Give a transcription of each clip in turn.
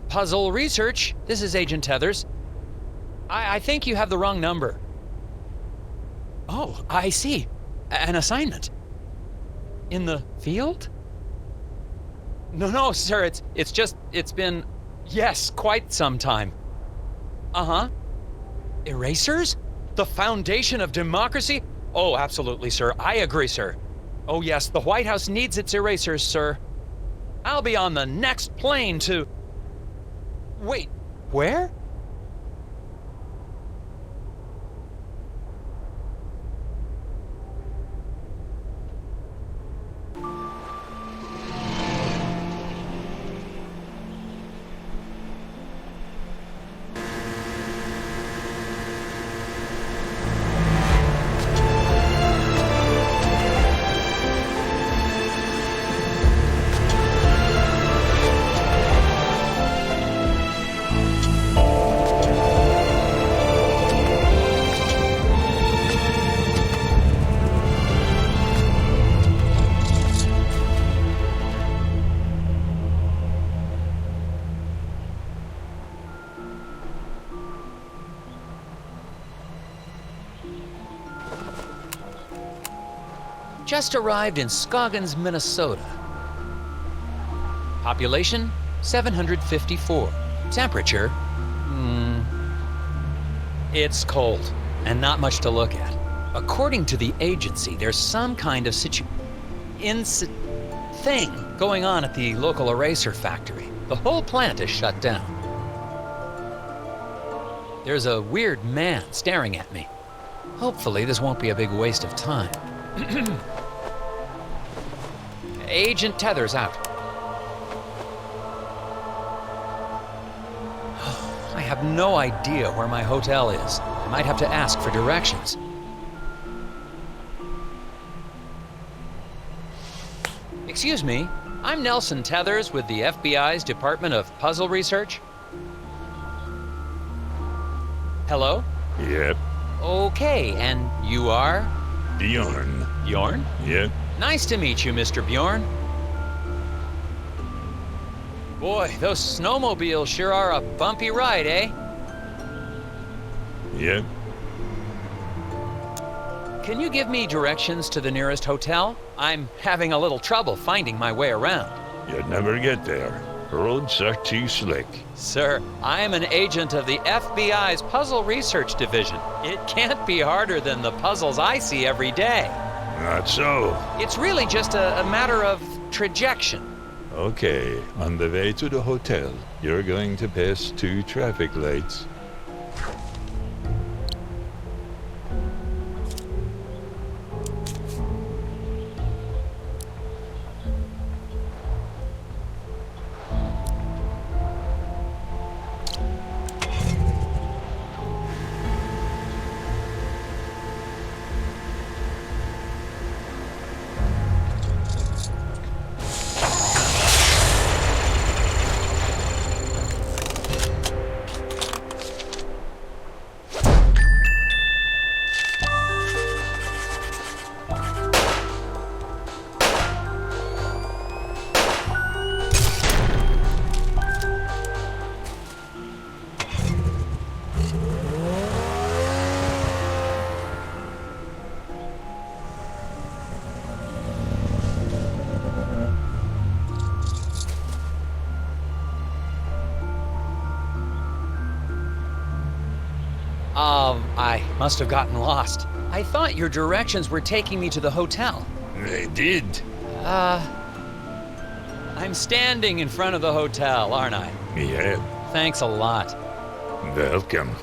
Puzzle Research. This is Agent Tethers. I think you have the wrong number. Oh, I see. An assignment. In the field? No, sir, it's been, yes, quite some time. Uh-huh. Erasers? The foundation of democracy? Oh, absolutely, sir. I agree, sir. Oh, yes, the White House needs its erasers, sir. I'll be on the next plane to... Wait, where? Just arrived in Scoggins, Minnesota. Population, 754. Temperature, it's cold, and not much to look at. According to the agency, there's some kind of thing going on at the local eraser factory. The whole plant is shut down. There's a weird man staring at me. Hopefully this won't be a big waste of time. Agent Tethers out. I have no idea where my hotel is. I might have to ask for directions. Excuse me, I'm Nelson Tethers with the FBI's Department of Puzzle Research. Hello? Yep. Okay, and you are? Bjorn. Bjorn? Yep. Nice to meet you, Mr. Bjorn. Boy, those snowmobiles sure are a bumpy ride, eh? Yep. Can you give me directions to the nearest hotel? I'm having a little trouble finding my way around. You'd never get there. Roads are too slick. Sir, I am an agent of the FBI's Puzzle Research Division. It can't be harder than the puzzles I see every day. Not so. It's really just a matter of trajection. Okay, on the way to the hotel, you're going to pass 2 traffic lights. I must have gotten lost. I thought your directions were taking me to the hotel. They did. I'm standing in front of the hotel, aren't I? Yep. Thanks a lot. Welcome.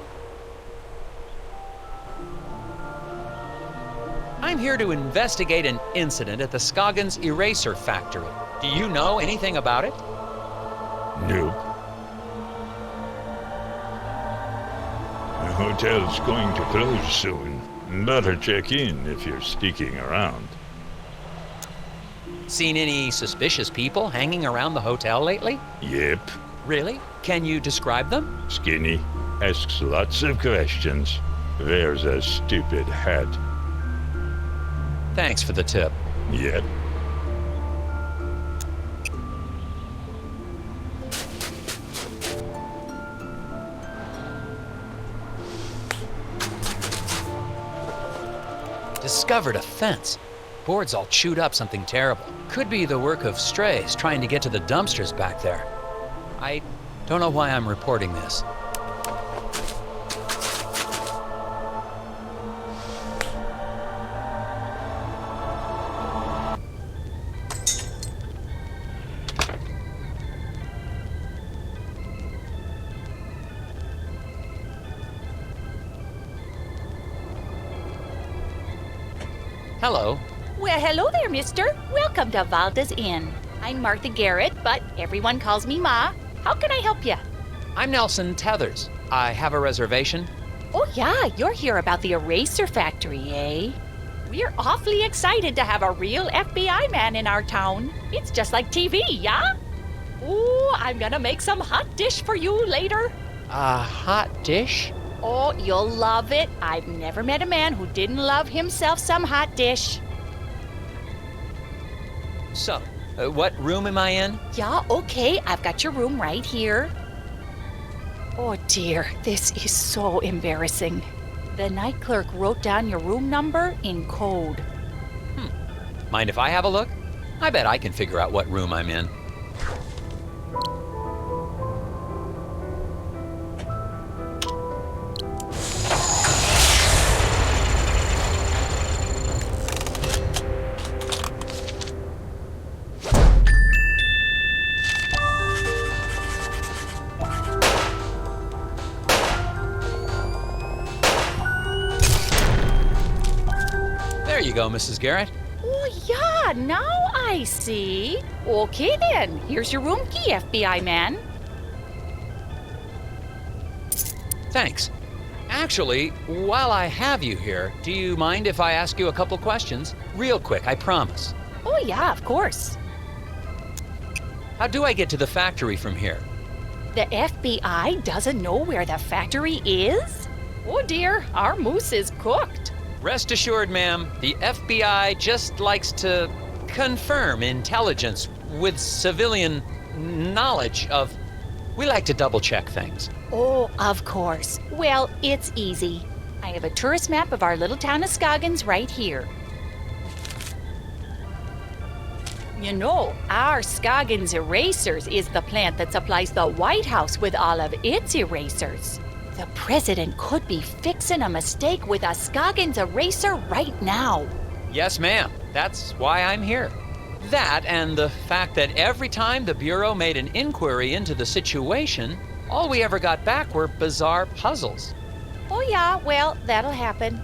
I'm here to investigate an incident at the Scoggins eraser factory. Do you know anything about it? Nope. The hotel's going to close soon. Better check in if you're sticking around. Seen any suspicious people hanging around the hotel lately? Yep. Really? Can you describe them? Skinny. Asks lots of questions. Wears a stupid hat. Thanks for the tip. Yep. Discovered a fence. Boards all chewed up, something terrible. Could be the work of strays trying to get to the dumpsters back there. I don't know why I'm reporting this. Hello. Well, hello there, mister. Welcome to Valda's Inn. I'm Martha Garrett, but everyone calls me Ma. How can I help you? I'm Nelson Tethers. I have a reservation. Oh, yeah, you're here about the eraser factory, eh? We're awfully excited to have a real FBI man in our town. It's just like TV, yeah? Ooh, I'm gonna make some hot dish for you later. A hot dish? Oh, you'll love it. I've never met a man who didn't love himself some hot dish. So, what room am I in? Yeah, okay, I've got your room right here. Oh dear, this is so embarrassing. The night clerk wrote down your room number in code. Mind if I have a look? I bet I can figure out what room I'm in. There you go, Mrs. Garrett. Oh, yeah, now I see. Okay, then. Here's your room key, FBI man. Thanks. Actually, while I have you here, do you mind if I ask you a couple questions? Real quick, I promise. Oh, yeah, of course. How do I get to the factory from here? The FBI doesn't know where the factory is? Oh dear, our moose is cooked. Rest assured, ma'am, the FBI just likes to confirm intelligence with civilian knowledge of... We like to double-check things. Oh, of course. Well, it's easy. I have a tourist map of our little town of Scoggins right here. You know, our Scoggins Erasers is the plant that supplies the White House with all of its erasers. The president could be fixing a mistake with a Scoggins eraser right now. Yes, ma'am. That's why I'm here. That and the fact that every time the Bureau made an inquiry into the situation, all we ever got back were bizarre puzzles. Oh yeah, well, that'll happen.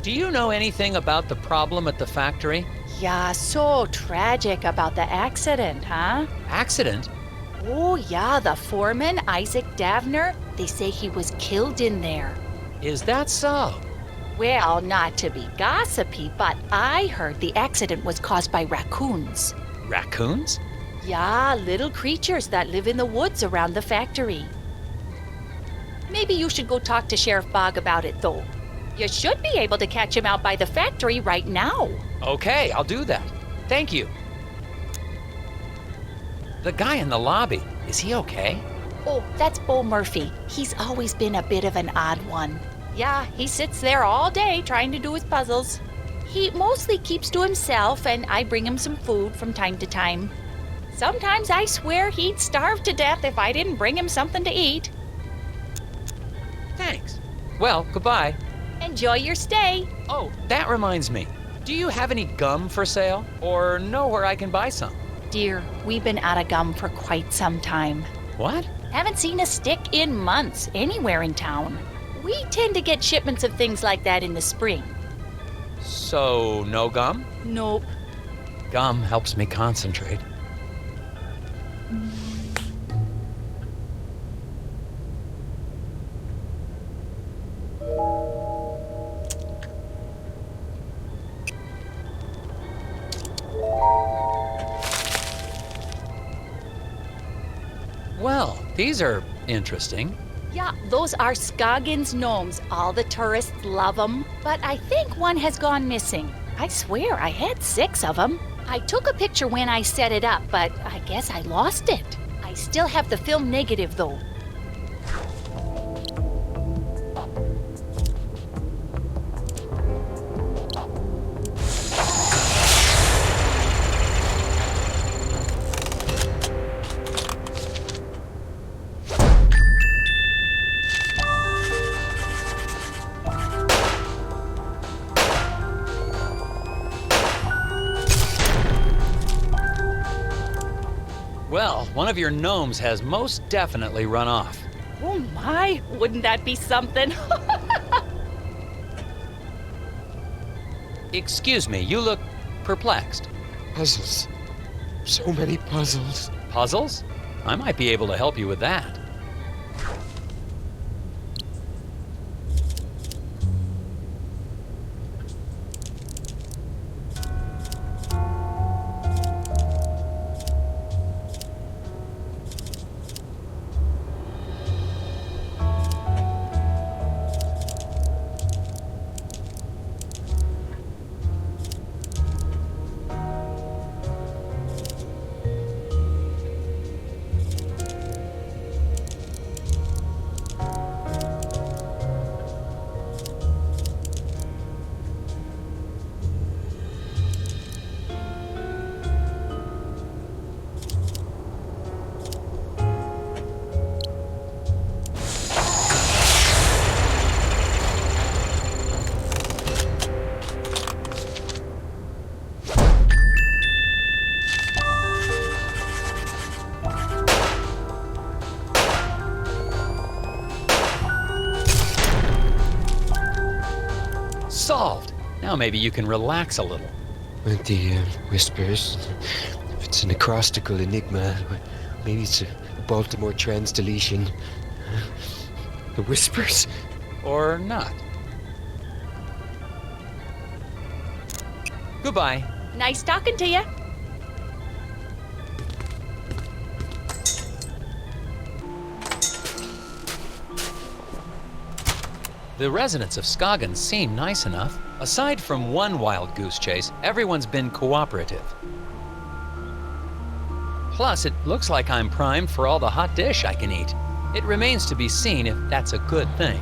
Do you know anything about the problem at the factory? Yeah, so tragic about the accident, huh? Accident? Oh yeah, the foreman, Isaac Davner, they say he was killed in there. Is that so? Well, not to be gossipy, but I heard the accident was caused by raccoons. Raccoons? Yeah, little creatures that live in the woods around the factory. Maybe you should go talk to Sheriff Bog about it, though. You should be able to catch him out by the factory right now. Okay, I'll do that. Thank you. The guy in the lobby, is he okay? Oh, that's Bo Murphy. He's always been a bit of an odd one. Yeah, he sits there all day trying to do his puzzles. He mostly keeps to himself, and I bring him some food from time to time. Sometimes I swear he'd starve to death if I didn't bring him something to eat. Thanks. Well, goodbye. Enjoy your stay. Oh, that reminds me. Do you have any gum for sale? Or know where I can buy some? Dear, we've been out of gum for quite some time. What? Haven't seen a stick in months anywhere in town. We tend to get shipments of things like that in the spring. So, no gum? Nope. Gum helps me concentrate. Well, these are interesting. Yeah, those are Scoggins gnomes. All the tourists love them. But I think one has gone missing. I swear I had 6 of them. I took a picture when I set it up, but I guess I lost it. I still have the film negative, though. Well, one of your gnomes has most definitely run off. Oh my, wouldn't that be something? Excuse me, you look perplexed. Puzzles. So many puzzles. Puzzles? I might be able to help you with that. Solved! Now maybe you can relax a little. With the whispers. If it's an acrostical enigma, maybe it's a Baltimore trans deletion. The whispers? Or not. Goodbye. Nice talking to you. The residents of Scoggins seem nice enough. Aside from one wild goose chase, everyone's been cooperative. Plus, it looks like I'm primed for all the hot dish I can eat. It remains to be seen if that's a good thing.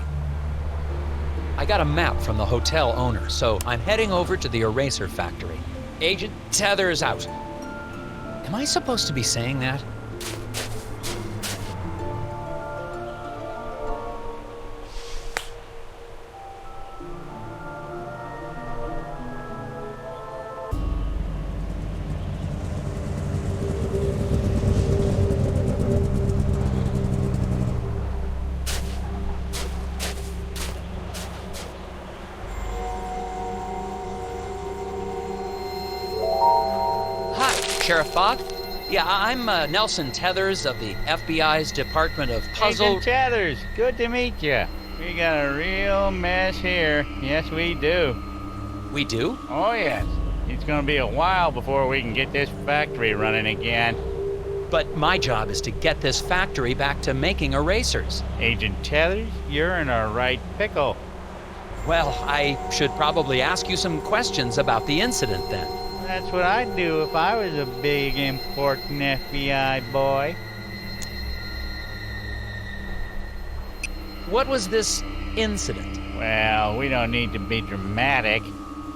I got a map from the hotel owner, so I'm heading over to the eraser factory. Agent Tethers out. Am I supposed to be saying that? Sheriff Fogg? Yeah, I'm Nelson Tethers of the FBI's Department of Puzzle... Agent Tethers, good to meet you. We got a real mess here. Yes, we do. We do? Oh, yes. It's gonna be a while before we can get this factory running again. But my job is to get this factory back to making erasers. Agent Tethers, you're in a right pickle. Well, I should probably ask you some questions about the incident then. That's what I'd do if I was a big, important FBI boy. What was this incident? Well, we don't need to be dramatic.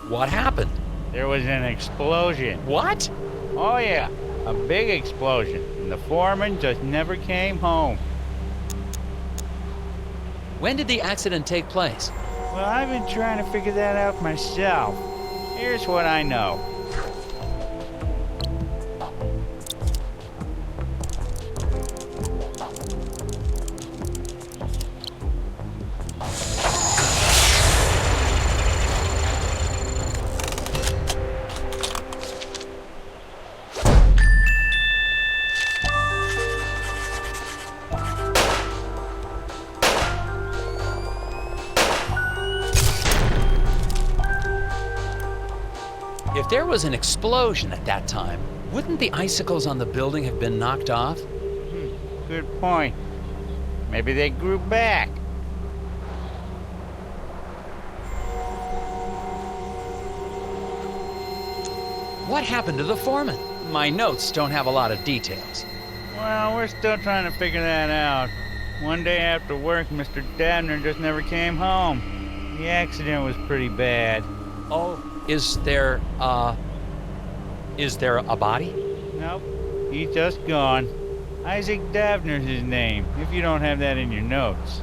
What happened? There was an explosion. What? Oh, yeah, a big explosion. And the foreman just never came home. When did the accident take place? Well, I've been trying to figure that out myself. Here's what I know. If there was an explosion at that time, wouldn't the icicles on the building have been knocked off? Good point. Maybe they grew back. What happened to the foreman? My notes don't have a lot of details. Well, we're still trying to figure that out. One day after work, Mr. Dabner just never came home. The accident was pretty bad. Oh, is there a body? Nope, he's just gone. Isaac Dabner's his name, if you don't have that in your notes.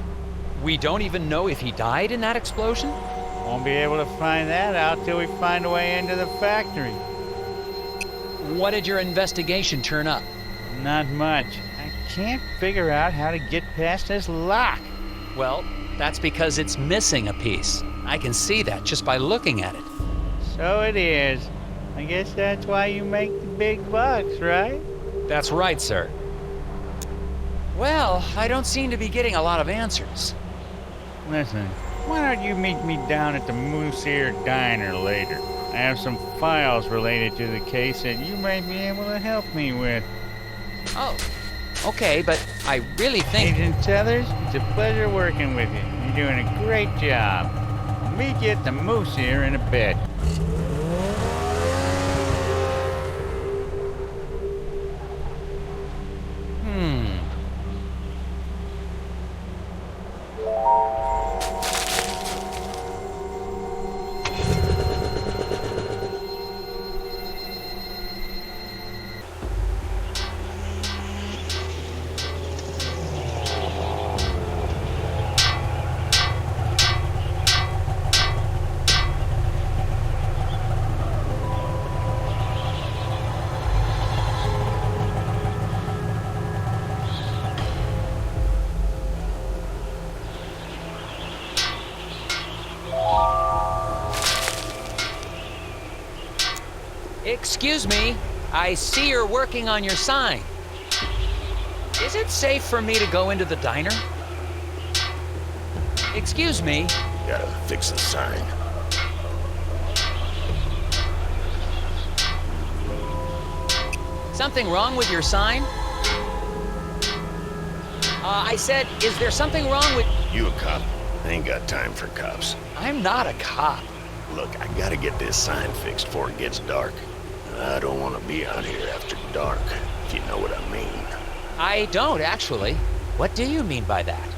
We don't even know if he died in that explosion? Won't be able to find that out till we find a way into the factory. What did your investigation turn up? Not much. I can't figure out how to get past this lock. Well, that's because it's missing a piece. I can see that just by looking at it. So it is. I guess that's why you make the big bucks, right? That's right, sir. Well, I don't seem to be getting a lot of answers. Listen, why don't you meet me down at the Moose Ear Diner later? I have some files related to the case that you might be able to help me with. Oh, okay, but I really think... Agent Tethers, it's a pleasure working with you. You're doing a great job. I'll meet you at the Moose Ear in a bit. Excuse me, I see you're working on your sign. Is it safe for me to go into the diner? Excuse me. Gotta fix the sign. Something wrong with your sign? I said, is there something wrong with... You a cop? I ain't got time for cops. I'm not a cop. Look, I gotta get this sign fixed before it gets dark. I don't want to be out here after dark, if you know what I mean. I don't, actually. What do you mean by that?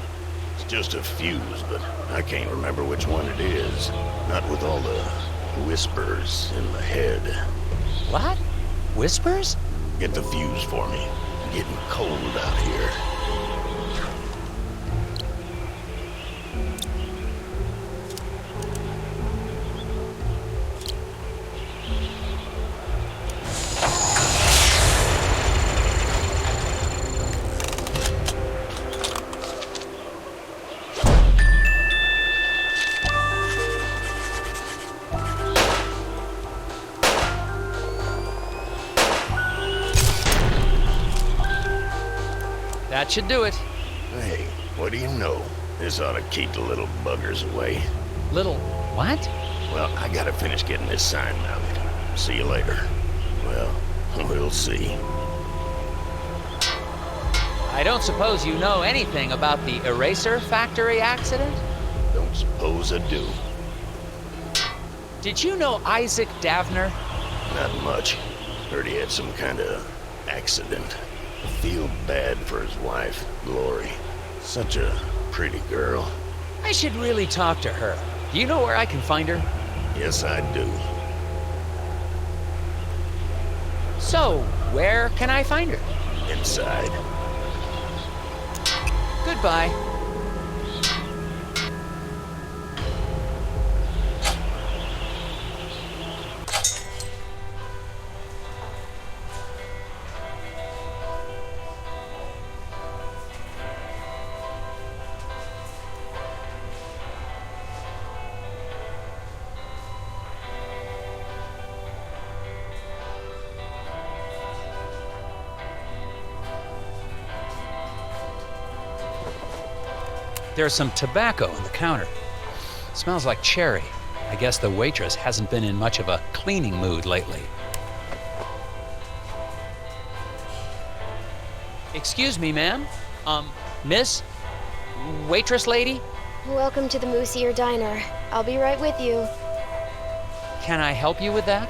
It's just a fuse, but I can't remember which one it is. Not with all the whispers in my head. What? Whispers? Get the fuse for me. Getting cold out here. That should do it. Hey, what do you know? This ought to keep the little buggers away. Little what? Well, I gotta finish getting this sign mounted. See you later. Well, we'll see. I don't suppose you know anything about the eraser factory accident? Don't suppose I do. Did you know Isaac Davner? Not much. Heard he had some kind of accident. I feel bad for his wife, Laurie. Such a pretty girl. I should really talk to her. Do you know where I can find her? Yes, I do. So, where can I find her? Inside. Goodbye. There's some tobacco on the counter. Smells like cherry. I guess the waitress hasn't been in much of a cleaning mood lately. Excuse me, ma'am? Miss? Waitress lady? Welcome to the Moose Ear Diner. I'll be right with you. Can I help you with that?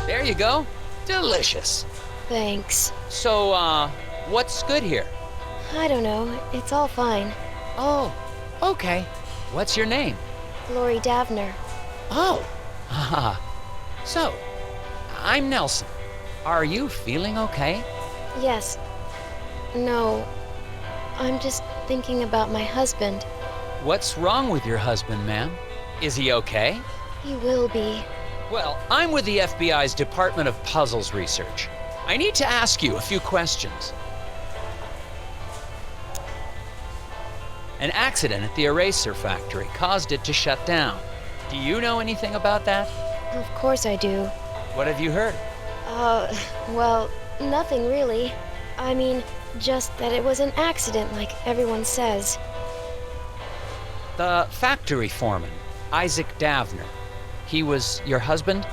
There you go. Delicious. Thanks. So, what's good here? I don't know. It's all fine. Oh, okay. What's your name? Laurie Davner. Oh, haha. So, I'm Nelson. Are you feeling okay? Yes. No. I'm just thinking about my husband. What's wrong with your husband, ma'am? Is he okay? He will be. Well, I'm with the FBI's Department of Puzzles Research. I need to ask you a few questions. An accident at the eraser factory caused it to shut down. Do you know anything about that? Of course I do. What have you heard? Well, nothing really. I mean, just that it was an accident like everyone says. The factory foreman, Isaac Davner. He was your husband?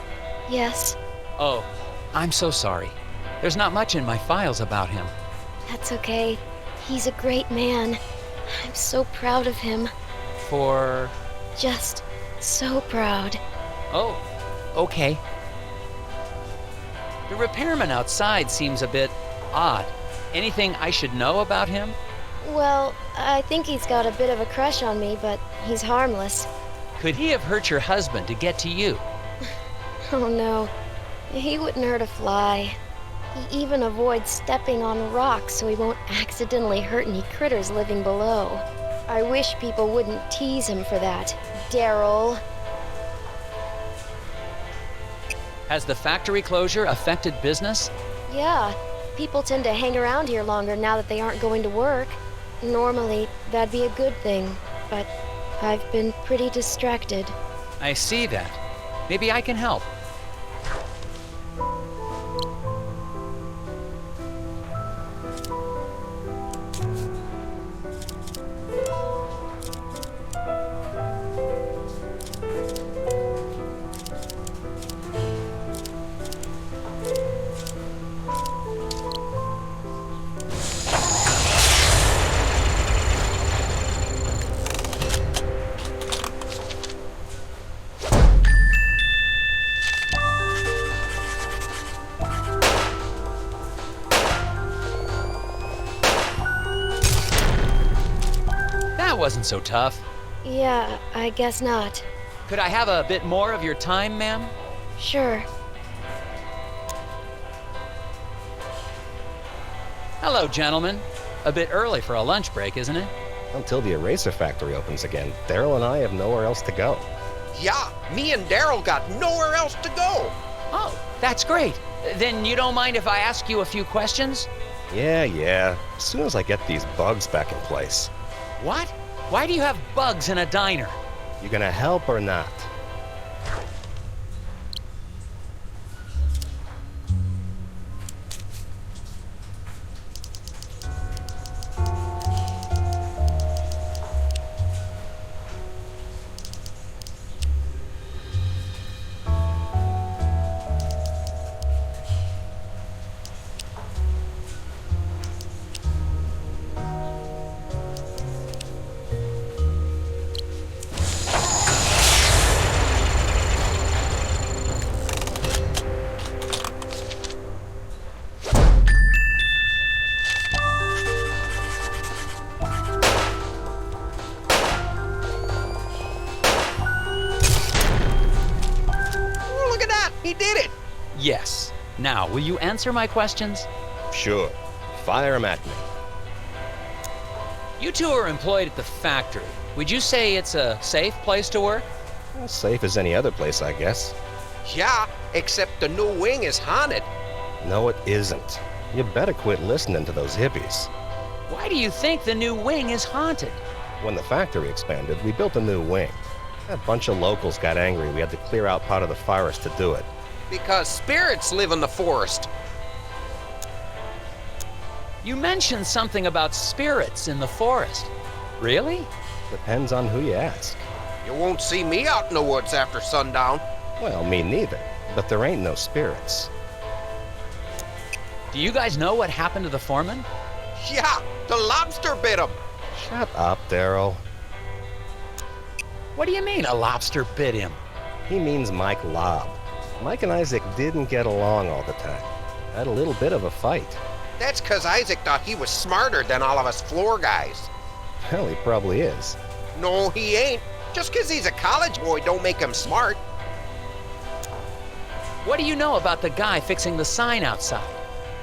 Yes. Oh, I'm so sorry. There's not much in my files about him. That's okay. He's a great man. I'm so proud of him. For... Just so proud. Oh, okay. The repairman outside seems a bit odd. Anything I should know about him? Well, I think he's got a bit of a crush on me, but he's harmless. Could he have hurt your husband to get to you? Oh no, he wouldn't hurt a fly. He even avoids stepping on rocks so he won't accidentally hurt any critters living below. I wish people wouldn't tease him for that, Daryl. Has the factory closure affected business? Yeah, people tend to hang around here longer now that they aren't going to work. Normally, that'd be a good thing, but I've been pretty distracted. I see that. Maybe I can help. That wasn't so tough. Yeah, I guess not. Could I have a bit more of your time, ma'am? Sure. Hello, gentlemen. A bit early for a lunch break, isn't it? Until the eraser factory opens again, Daryl and I have nowhere else to go. Yeah, me and Daryl got nowhere else to go. Oh, that's great. Then you don't mind if I ask you a few questions? Yeah. As soon as I get these bugs back in place. What? Why do you have bugs in a diner? You gonna help or not? Look at that, he did it. Yes. Now, will you answer my questions? Sure. Fire 'em at me. You two are employed at the factory. Would you say it's a safe place to work? As safe as any other place, I guess. Yeah, except the new wing is haunted. No, it isn't. You better quit listening to those hippies. Why do you think the new wing is haunted? When the factory expanded, we built a new wing. A bunch of locals got angry we had to clear out part of the forest to do it. Because spirits live in the forest. You mentioned something about spirits in the forest. Really? Depends on who you ask. You won't see me out in the woods after sundown. Well, me neither. But there ain't no spirits. Do you guys know what happened to the foreman? Yeah, the lobster bit him. Shut up, Daryl. What do you mean a lobster bit him? He means Mike Lobb. Mike and Isaac didn't get along all the time. Had a little bit of a fight. That's 'cause Isaac thought he was smarter than all of us floor guys. Hell, he probably is. No, he ain't. Just 'cause he's a college boy don't make him smart. What do you know about the guy fixing the sign outside?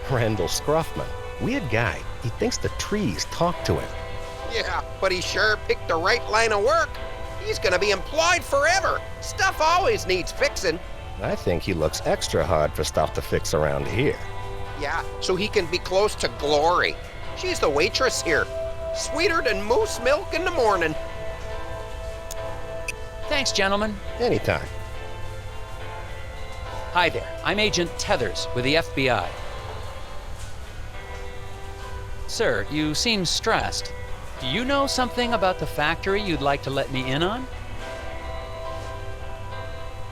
Randall Scruffman. Weird guy. He thinks the trees talk to him. Yeah, but he sure picked the right line of work. He's gonna be employed forever. Stuff always needs fixing. I think he looks extra hard for stuff to fix around here. Yeah, so he can be close to Laurie. She's the waitress here. Sweeter than moose milk in the morning. Thanks, gentlemen. Anytime. Hi there. I'm Agent Tethers with the FBI. Sir, you seem stressed. Do you know something about the factory you'd like to let me in on?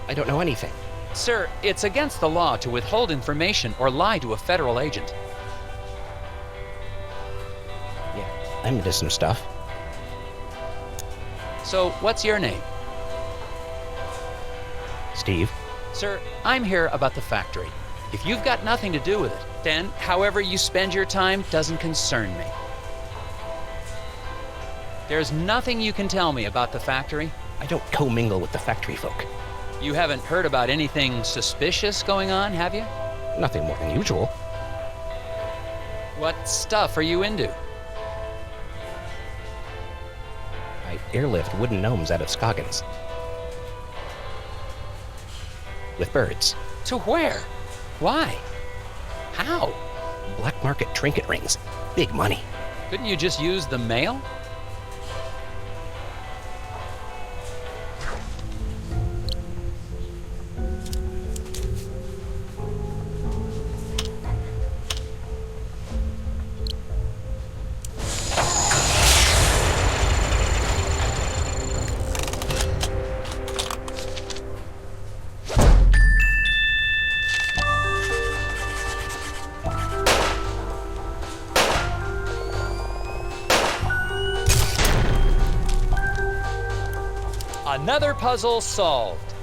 I don't know anything. Sir, it's against the law to withhold information or lie to a federal agent. I'm into some stuff. So, what's your name? Steve? Sir, I'm here about the factory. If you've got nothing to do with it, then however you spend your time doesn't concern me. There's nothing you can tell me about the factory. I don't commingle with the factory folk. You haven't heard about anything suspicious going on, have you? Nothing more than usual. What stuff are you into? I airlift wooden gnomes out of Scoggins. With birds. To where? Why? How? Black market trinket rings. Big money. Couldn't you just use the mail? Another puzzle solved.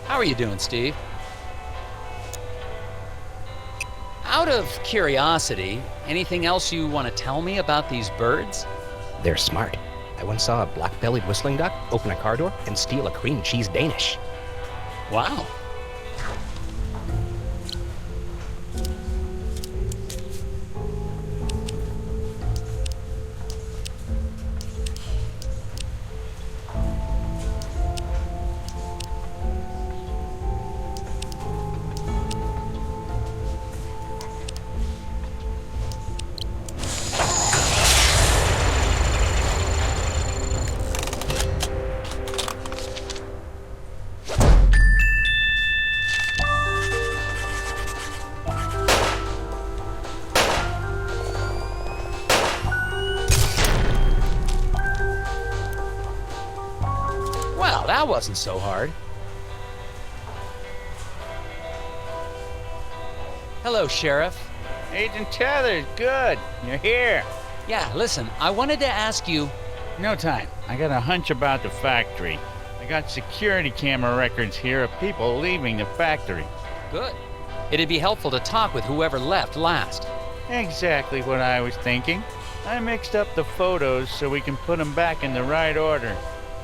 How are you doing, Steve? Out of curiosity, anything else you want to tell me about these birds? They're smart. I once saw a black-bellied whistling duck open a car door and steal a cream cheese Danish. Wow. Well, that wasn't so hard. Hello, Sheriff. Agent Tethers, good. You're here. Yeah, listen, I wanted to ask you... No time. I got a hunch about the factory. I got security camera records here of people leaving the factory. Good. It'd be helpful to talk with whoever left last. Exactly what I was thinking. I mixed up the photos so we can put them back in the right order.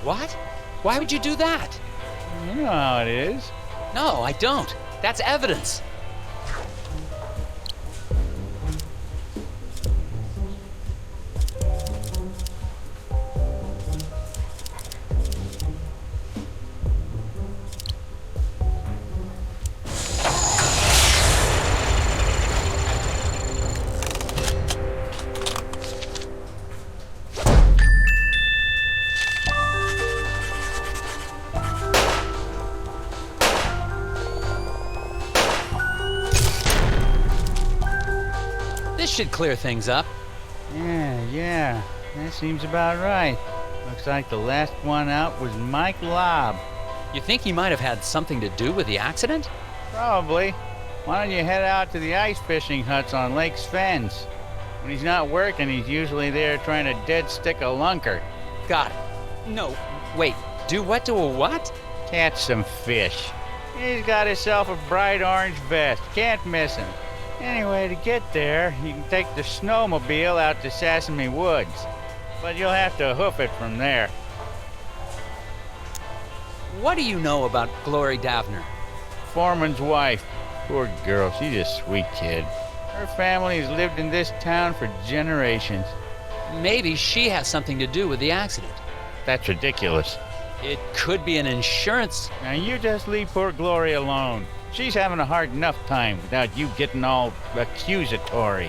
What? Why would you do that? You know how it is. No, I don't. That's evidence. This should clear things up. Yeah, that seems about right. Looks like the last one out was Mike Lobb. You think he might have had something to do with the accident? Probably. Why don't you head out to the ice fishing huts on Lake Svens? When he's not working, he's usually there trying to dead stick a lunker. Got it. No, wait. Do what to a what? Catch some fish. He's got himself a bright orange vest. Can't miss him. Anyway, to get there, you can take the snowmobile out to Sesame Woods. But you'll have to hoof it from there. What do you know about Glory Davner? Foreman's wife. Poor girl, she's a sweet kid. Her family has lived in this town for generations. Maybe she has something to do with the accident. That's ridiculous. It could be an insurance... Now you just leave poor Glory alone. She's having a hard enough time without you getting all accusatory.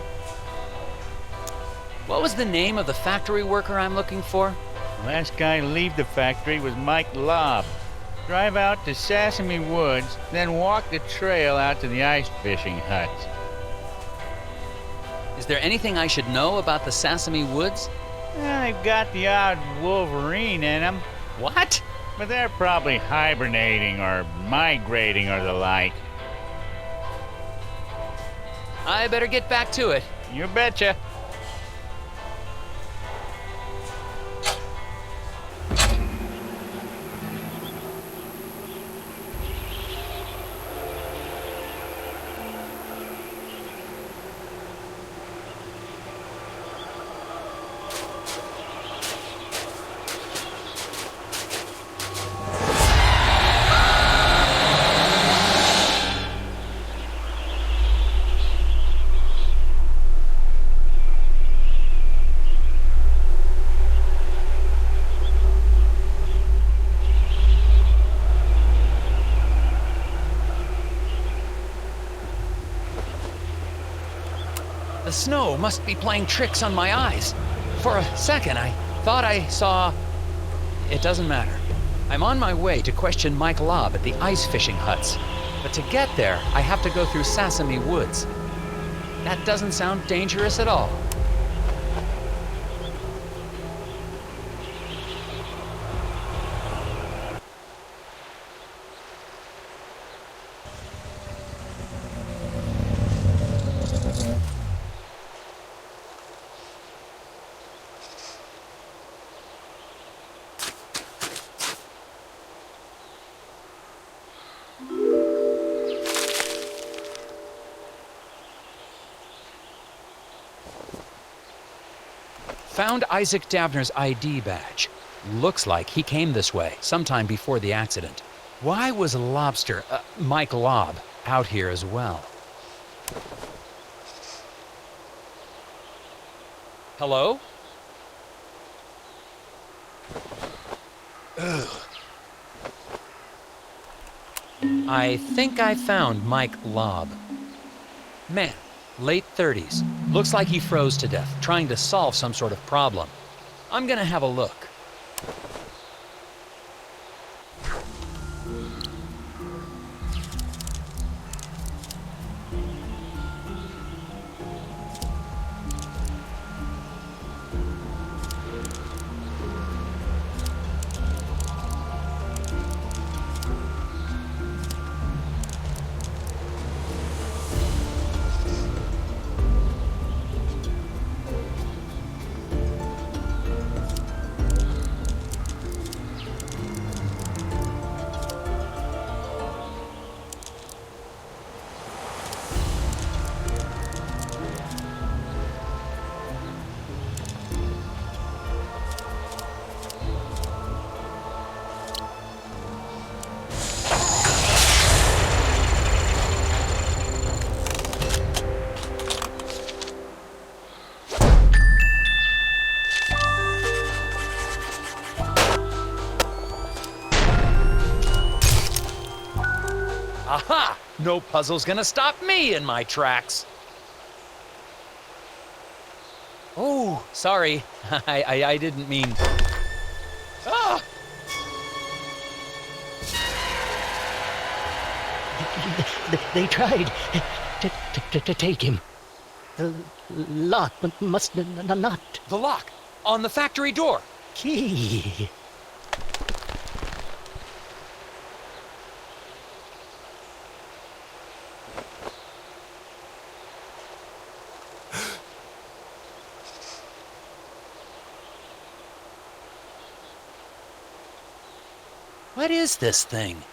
What was the name of the factory worker I'm looking for? The last guy to leave the factory was Mike Lobb. Drive out to Sesame Woods, then walk the trail out to the ice fishing huts. Is there anything I should know about the Sesame Woods? Well, they've got the odd Wolverine in them. What? but they're probably hibernating or migrating or the like. I better get back to it. You betcha. The snow must be playing tricks on my eyes. For a second, I thought I saw... It doesn't matter. I'm on my way to question Mike Lobb at the ice fishing huts. But to get there, I have to go through Sesame Woods. That doesn't sound dangerous at all. Found Isaac Davner's ID badge. Looks like he came this way sometime before the accident. Why was Mike Lobb, out here as well? Hello? Ugh. I think I found Mike Lobb. Man, late 30s. Looks like he froze to death, trying to solve some sort of problem. I'm gonna have a look. Aha! No puzzle's gonna stop me in my tracks. Oh, sorry. I didn't mean... Ah! They tried to take him. The lock must not. The lock! On the factory door! Key. What is this thing?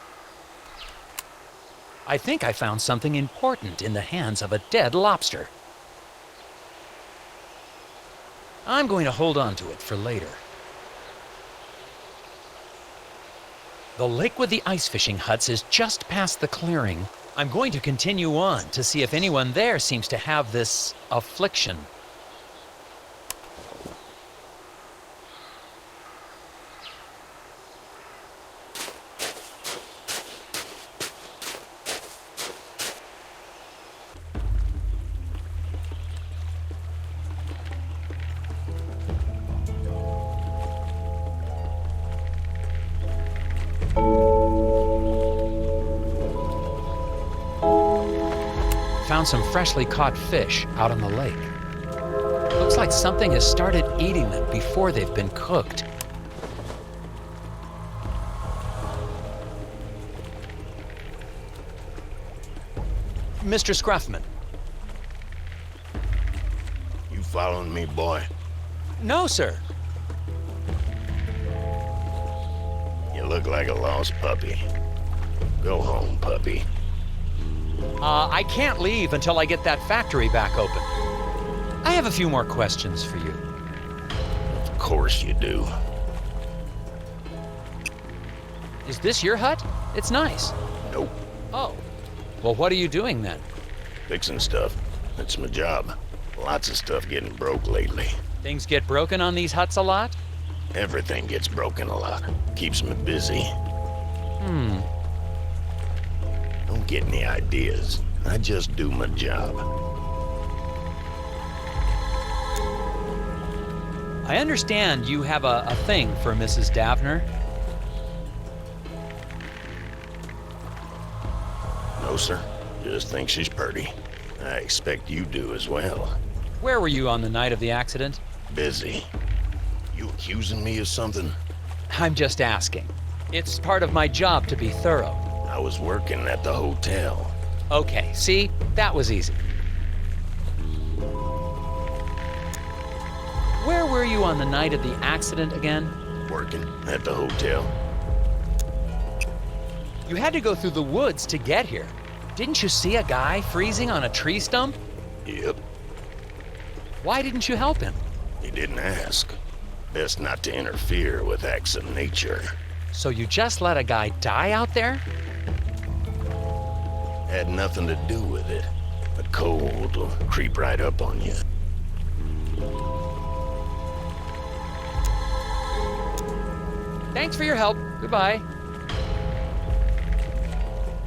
I think I found something important in the hands of a dead lobster. I'm going to hold on to it for later. The lake with the ice fishing huts is just past the clearing. I'm going to continue on to see if anyone there seems to have this affliction. Found some freshly caught fish out on the lake. Looks like something has started eating them before they've been cooked. Mr. Scruffman. You following me, boy? No, sir. You look like a lost puppy. Go home, puppy. I can't leave until I get that factory back open. I have a few more questions for you. Of course you do. Is this your hut? It's nice. Nope. Oh. Well, what are you doing then? Fixing stuff. That's my job. Lots of stuff getting broke lately. Things get broken on these huts a lot? Everything gets broken a lot. Keeps me busy. Don't get any ideas. I just do my job. I understand you have a thing for Mrs. Davner. No, sir. Just think she's pretty. I expect you do as well. Where were you on the night of the accident? Busy. You accusing me of something? I'm just asking. It's part of my job to be thorough. I was working at the hotel. Okay, see? That was easy. Where were you on the night of the accident again? Working at the hotel. You had to go through the woods to get here. Didn't you see a guy freezing on a tree stump? Yep. Why didn't you help him? He didn't ask. Best not to interfere with acts of nature. So you just let a guy die out there? Had nothing to do with it. The cold will creep right up on you. Thanks for your help. Goodbye.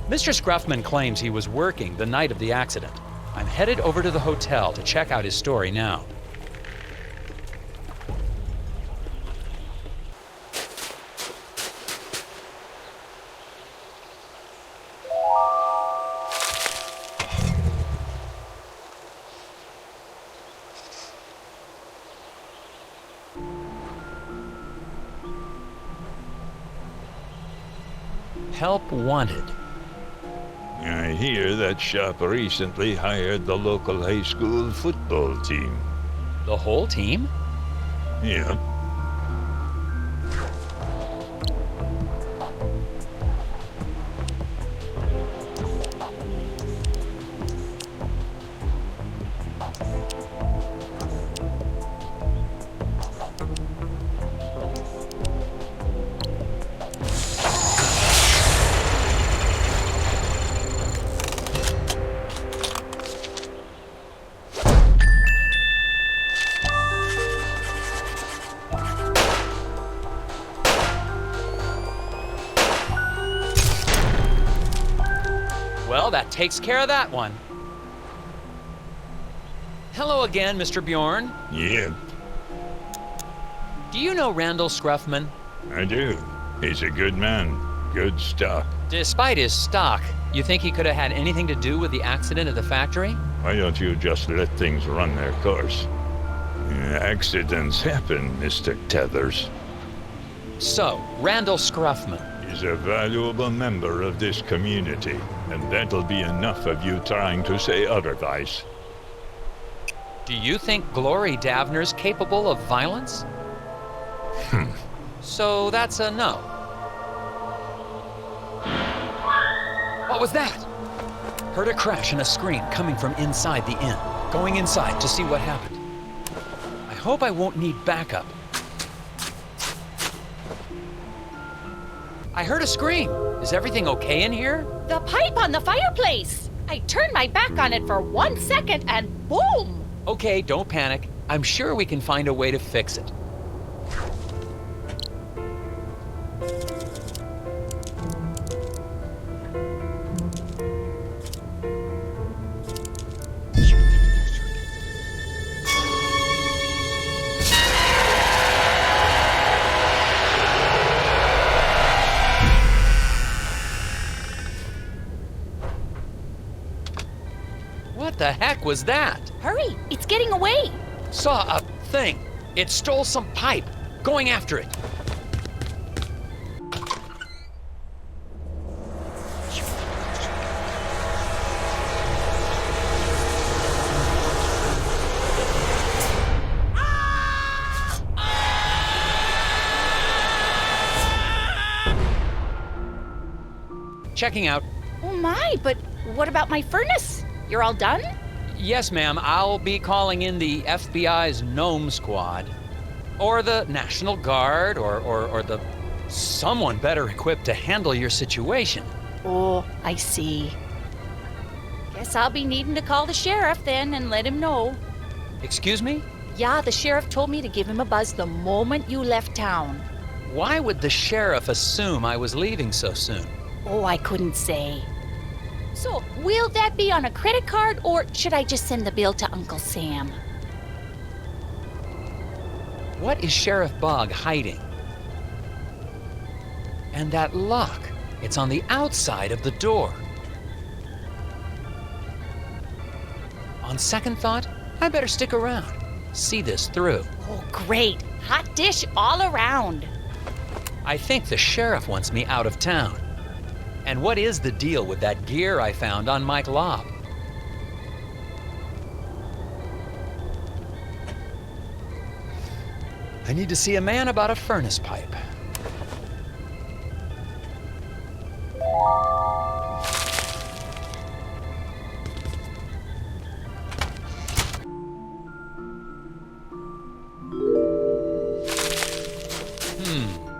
Mr. Scruffman claims he was working the night of the accident. I'm headed over to the hotel to check out his story now. Help wanted. I hear that shop recently hired the local high school football team. The whole team? Yeah. Well, that takes care of that one. Hello again, Mr. Bjorn. Yeah, Do you know Randall Scruffman? I do. He's a good man. Good stock. Despite his stock, you think he could have had anything to do with the accident at the factory? Why don't you just let things run their course? Accidents happen, Mr. Tethers. So, Randall Scruffman. He's a valuable member of this community, and that'll be enough of you trying to say otherwise. Do you think Glory Davner's capable of violence? So that's a no. What was that? Heard a crash and a scream coming from inside the inn. Going inside to see what happened. I hope I won't need backup. I heard a scream. Is everything okay in here? The pipe on the fireplace! I turned my back on it for 1 second and boom! Okay, don't panic. I'm sure we can find a way to fix it. What the heck was that? Hurry, it's getting away! Saw a thing. It stole some pipe. Going after it. checking out. Oh my, but what about my furnace? You're all done? Yes, ma'am, I'll be calling in the FBI's gnome squad. Or the National Guard, or the someone better equipped to handle your situation. Oh, I see. Guess I'll be needing to call the sheriff then and let him know. Excuse me? Yeah, the sheriff told me to give him a buzz the moment you left town. Why would the sheriff assume I was leaving so soon? Oh, I couldn't say. So, will that be on a credit card, or should I just send the bill to Uncle Sam? What is Sheriff Bog hiding? And that lock, it's on the outside of the door. On second thought, I better stick around, see this through. Oh, great. Hot dish all around. I think the sheriff wants me out of town. And what is the deal with that gear I found on Mike Lobb? I need to see a man about a furnace pipe.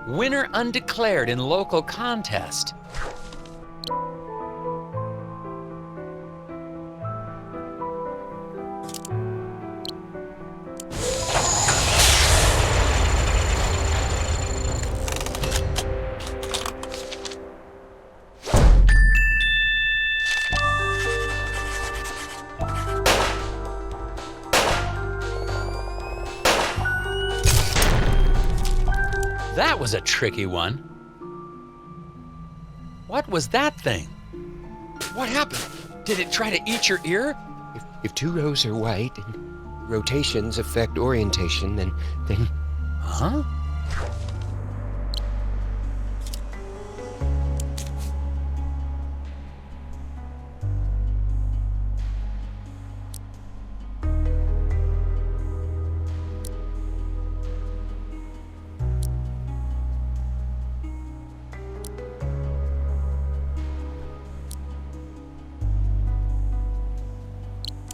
Winner undeclared in local contest. That was a tricky one. What was that thing? What happened? Did it try to eat your ear? If two rows are white and rotations affect orientation, then... Huh?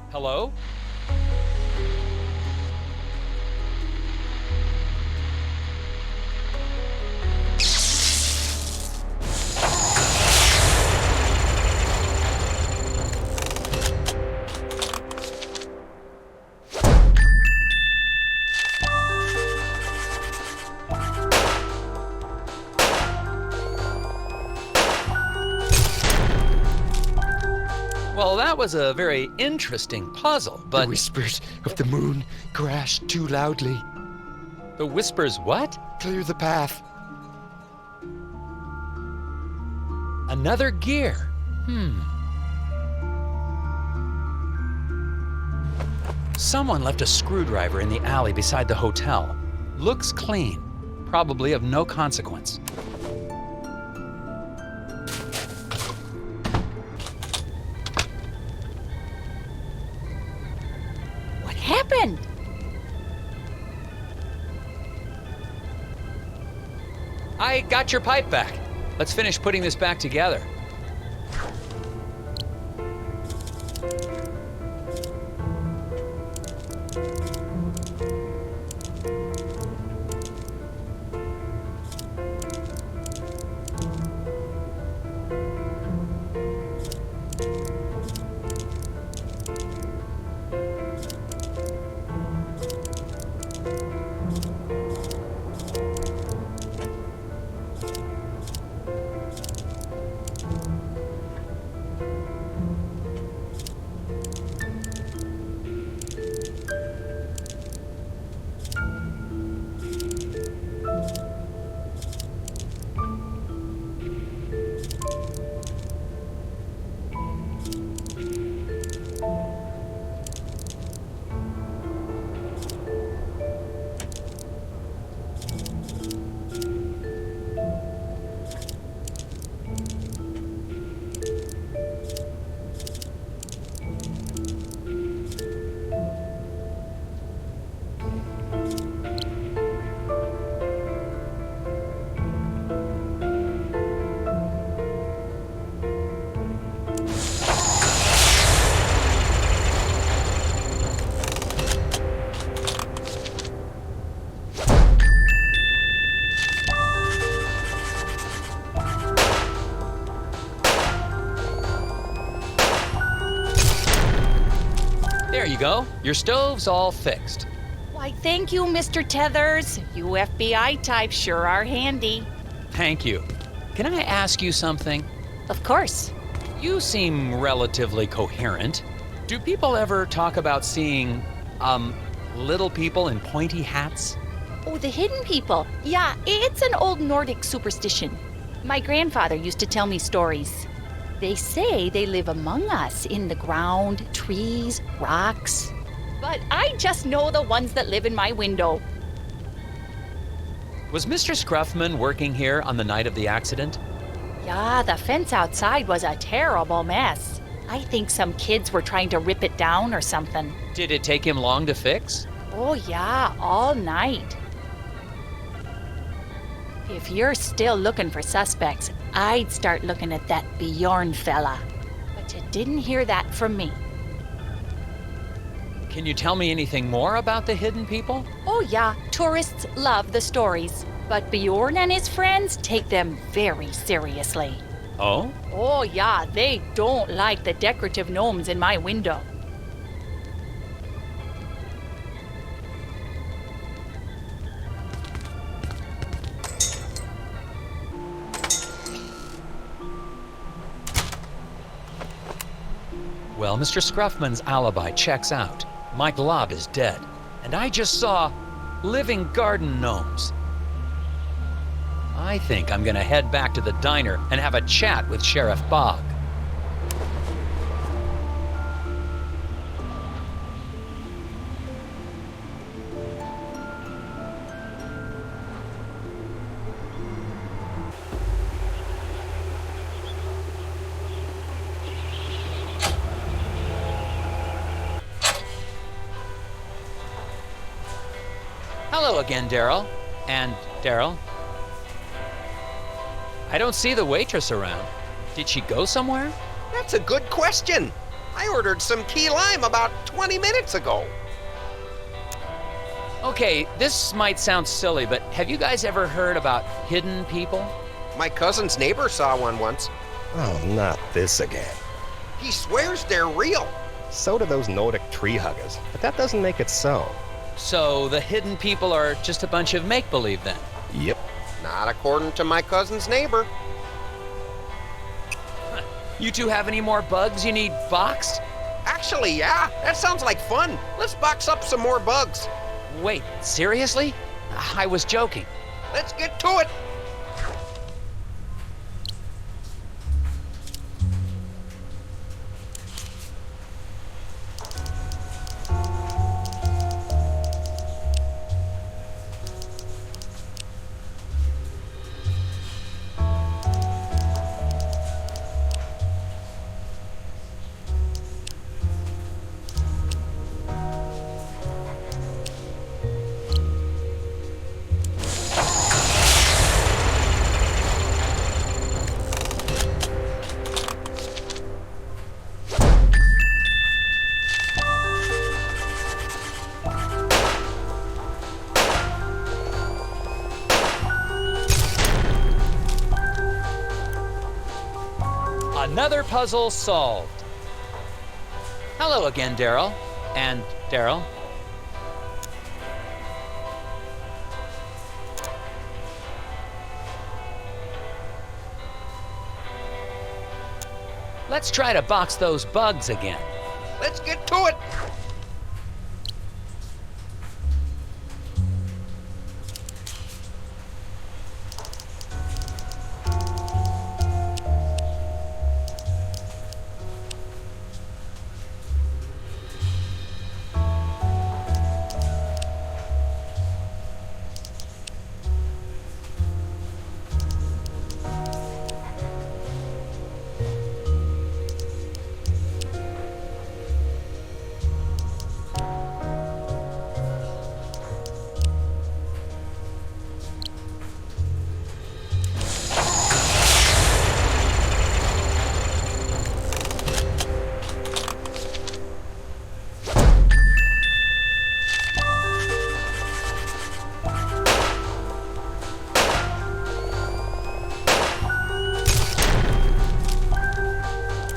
Hello? Well, that was a very interesting puzzle, but... The whispers of the moon crashed too loudly. The whispers what? Clear the path. Another gear. Someone left a screwdriver in the alley beside the hotel. Looks clean. Probably of no consequence. Happened? I got your pipe back. Let's finish putting this back together. you go. Your stove's all fixed. Why, thank you, Mr. Tethers. You FBI types sure are handy. Thank you. Can I ask you something? Of course. You seem relatively coherent. Do people ever talk about seeing, little people in pointy hats? Oh, the hidden people. Yeah, it's an old Nordic superstition. My grandfather used to tell me stories. They say they live among us in the ground, trees, rocks. But I just know the ones that live in my window. Was Mr. Scruffman working here on the night of the accident? Yeah, the fence outside was a terrible mess. I think some kids were trying to rip it down or something. Did it take him long to fix? Oh, yeah, all night. If you're still looking for suspects, I'd start looking at that Bjorn fella. But you didn't hear that from me. Can you tell me anything more about the hidden people? Oh, yeah, tourists love the stories. But Bjorn and his friends take them very seriously. Oh? Oh, yeah, they don't like the decorative gnomes in my window. Well, Mr. Scruffman's alibi checks out. My glob is dead, and I just saw living garden gnomes. I think I'm gonna head back to the diner and have a chat with Sheriff Bog. Hello again, Daryl. And Daryl. I don't see the waitress around. Did she go somewhere? That's a good question. I ordered some key lime about 20 minutes ago. Okay, this might sound silly, but have you guys ever heard about hidden people? My cousin's neighbor saw one once. Oh, not this again. He swears they're real. So do those Nordic tree huggers, but that doesn't make it so. So the hidden people are just a bunch of make-believe then? Yep. Not according to my cousin's neighbor. You two have any more bugs you need boxed? Actually, yeah, that sounds like fun. Let's box up some more bugs. Wait, seriously? I was joking. Let's get to it. Another puzzle solved. Hello again, Daryl. And Daryl. Let's try to box those bugs again. Let's get to it.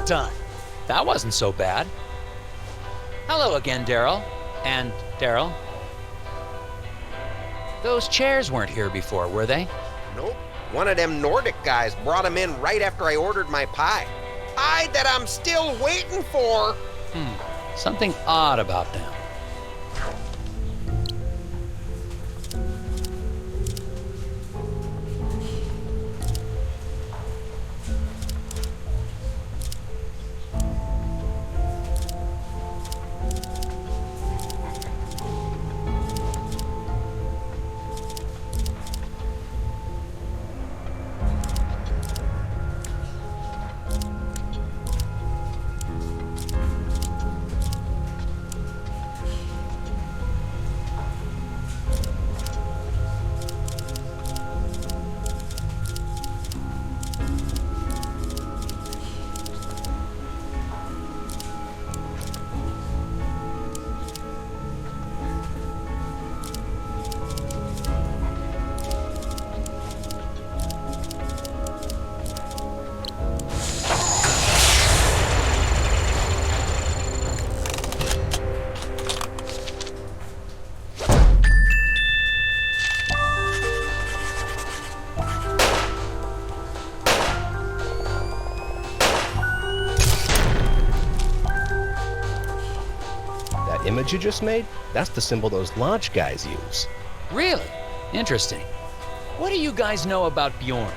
Done. That wasn't so bad. Hello again, Daryl. And Daryl. Those chairs weren't here before, were they? Nope. One of them Nordic guys brought them in right after I ordered my pie. Pie that I'm still waiting for. Something odd about them. Image you just made? That's the symbol those lodge guys use. Really? Interesting. What do you guys know about Bjorn?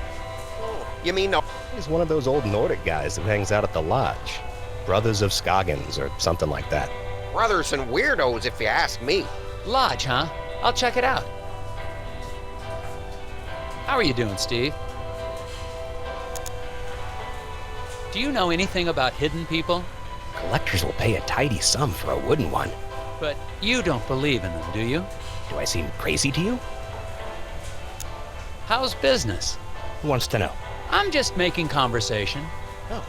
You mean no? He's one of those old Nordic guys that hangs out at the lodge. Brothers of Scoggins or something like that. Brothers and weirdos, if you ask me. Lodge, huh? I'll check it out. How are you doing, Steve? Do you know anything about hidden people? Collectors will pay a tidy sum for a wooden one. But you don't believe in them, do you? Do I seem crazy to you? How's business? Who wants to know? I'm just making conversation. Oh,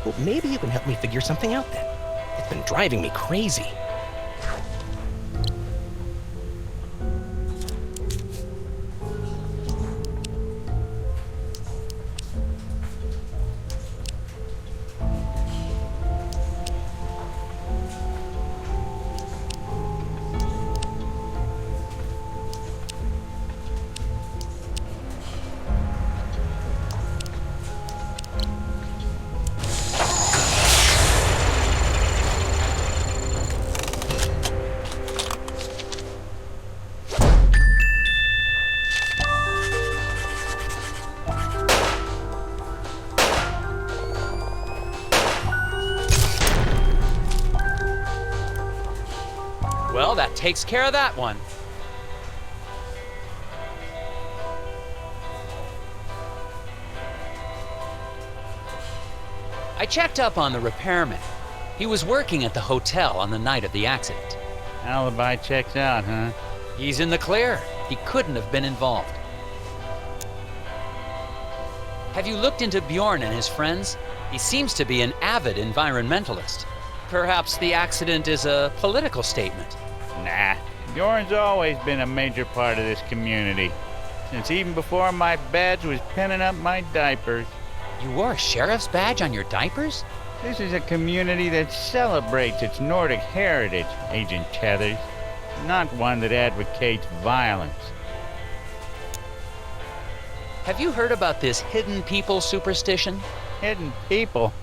well, maybe you can help me figure something out then. It's been driving me crazy. Well, that takes care of that one. I checked up on the repairman. He was working at the hotel on the night of the accident. Alibi checks out, huh? He's in the clear. He couldn't have been involved. Have you looked into Bjorn and his friends? He seems to be an avid environmentalist. Perhaps the accident is a political statement. Nah, Bjorn's always been a major part of this community. Since even before my badge was pinning up my diapers. You wore a sheriff's badge on your diapers? This is a community that celebrates its Nordic heritage, Agent Tethers. Not one that advocates violence. Have you heard about this hidden people superstition? Hidden people?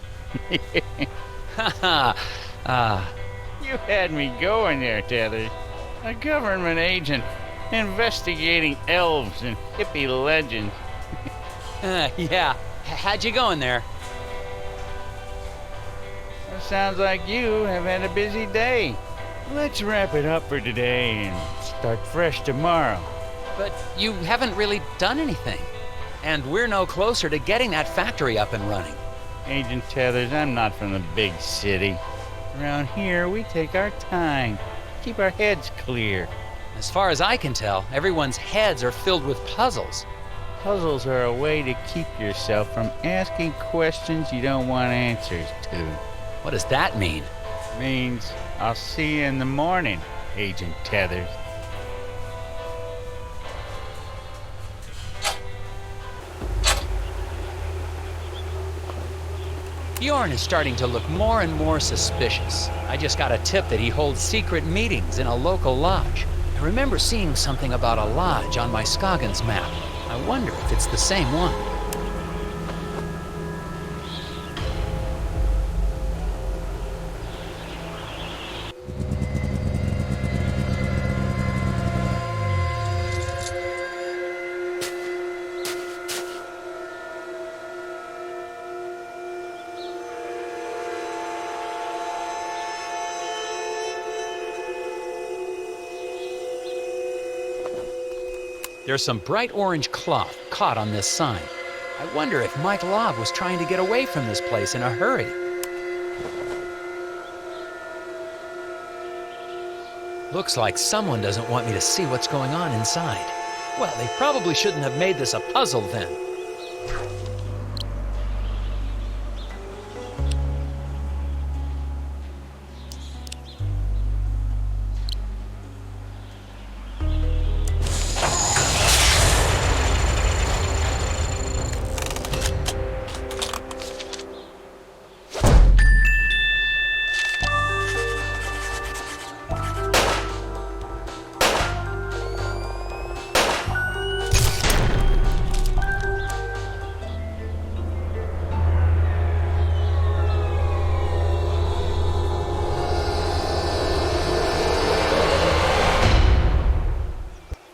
Haha. You had me going there, Tethers. A government agent investigating elves and hippie legends. Yeah. How'd you going there? Well, sounds like you have had a busy day. Let's wrap it up for today and start fresh tomorrow. But you haven't really done anything. And we're no closer to getting that factory up and running. Agent Tethers, I'm not from the big city. Around here, we take our time. Keep our heads clear. As far as I can tell, everyone's heads are filled with puzzles. Puzzles are a way to keep yourself from asking questions you don't want answers to. What does that mean? Means I'll see you in the morning, Agent Tethers. Bjorn is starting to look more and more suspicious. I just got a tip that he holds secret meetings in a local lodge. I remember seeing something about a lodge on my Scoggins map. I wonder if it's the same one. There's some bright orange cloth caught on this sign. I wonder if Mike Lobb was trying to get away from this place in a hurry. Looks like someone doesn't want me to see what's going on inside. Well, they probably shouldn't have made this a puzzle then.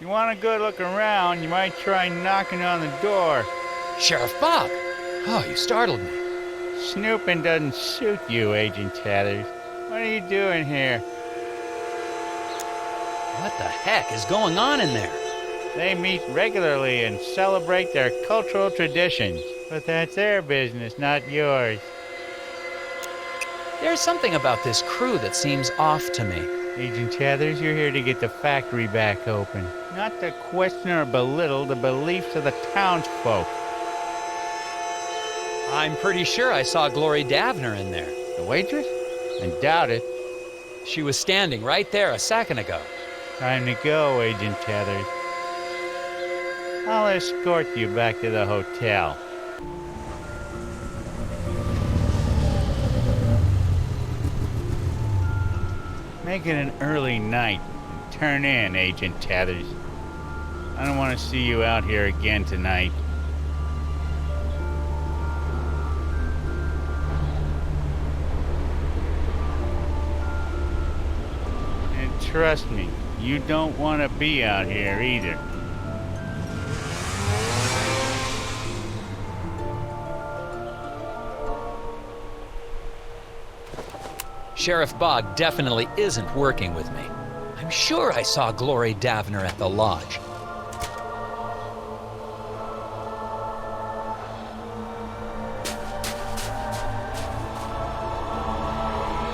You want a good look around, you might try knocking on the door. Sheriff Bob! Oh, you startled me. Snooping doesn't suit you, Agent Tethers. What are you doing here? What the heck is going on in there? They meet regularly and celebrate their cultural traditions. But that's their business, not yours. There's something about this crew that seems off to me. Agent Tethers, you're here to get the factory back open. Not to question or belittle the beliefs of the townsfolk. I'm pretty sure I saw Glory Davner in there. The waitress? I doubt it. She was standing right there a second ago. Time to go, Agent Tethers. I'll escort you back to the hotel. Make it an early night and turn in, Agent Tethers. I don't want to see you out here again tonight. And trust me, you don't want to be out here either. Sheriff Bog definitely isn't working with me. I'm sure I saw Glory Davner at the lodge.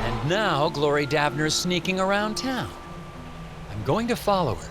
And now Glory Davner's sneaking around town. I'm going to follow her.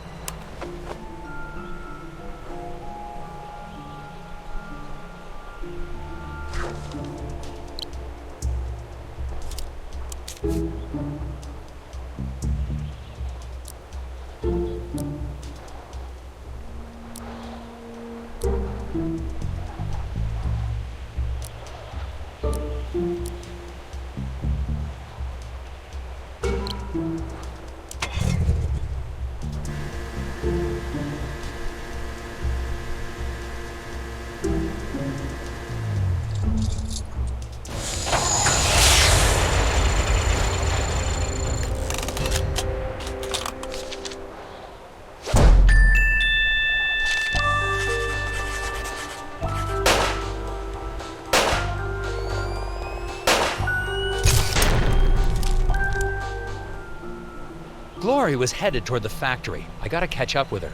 Laurie was headed toward the factory. I gotta catch up with her.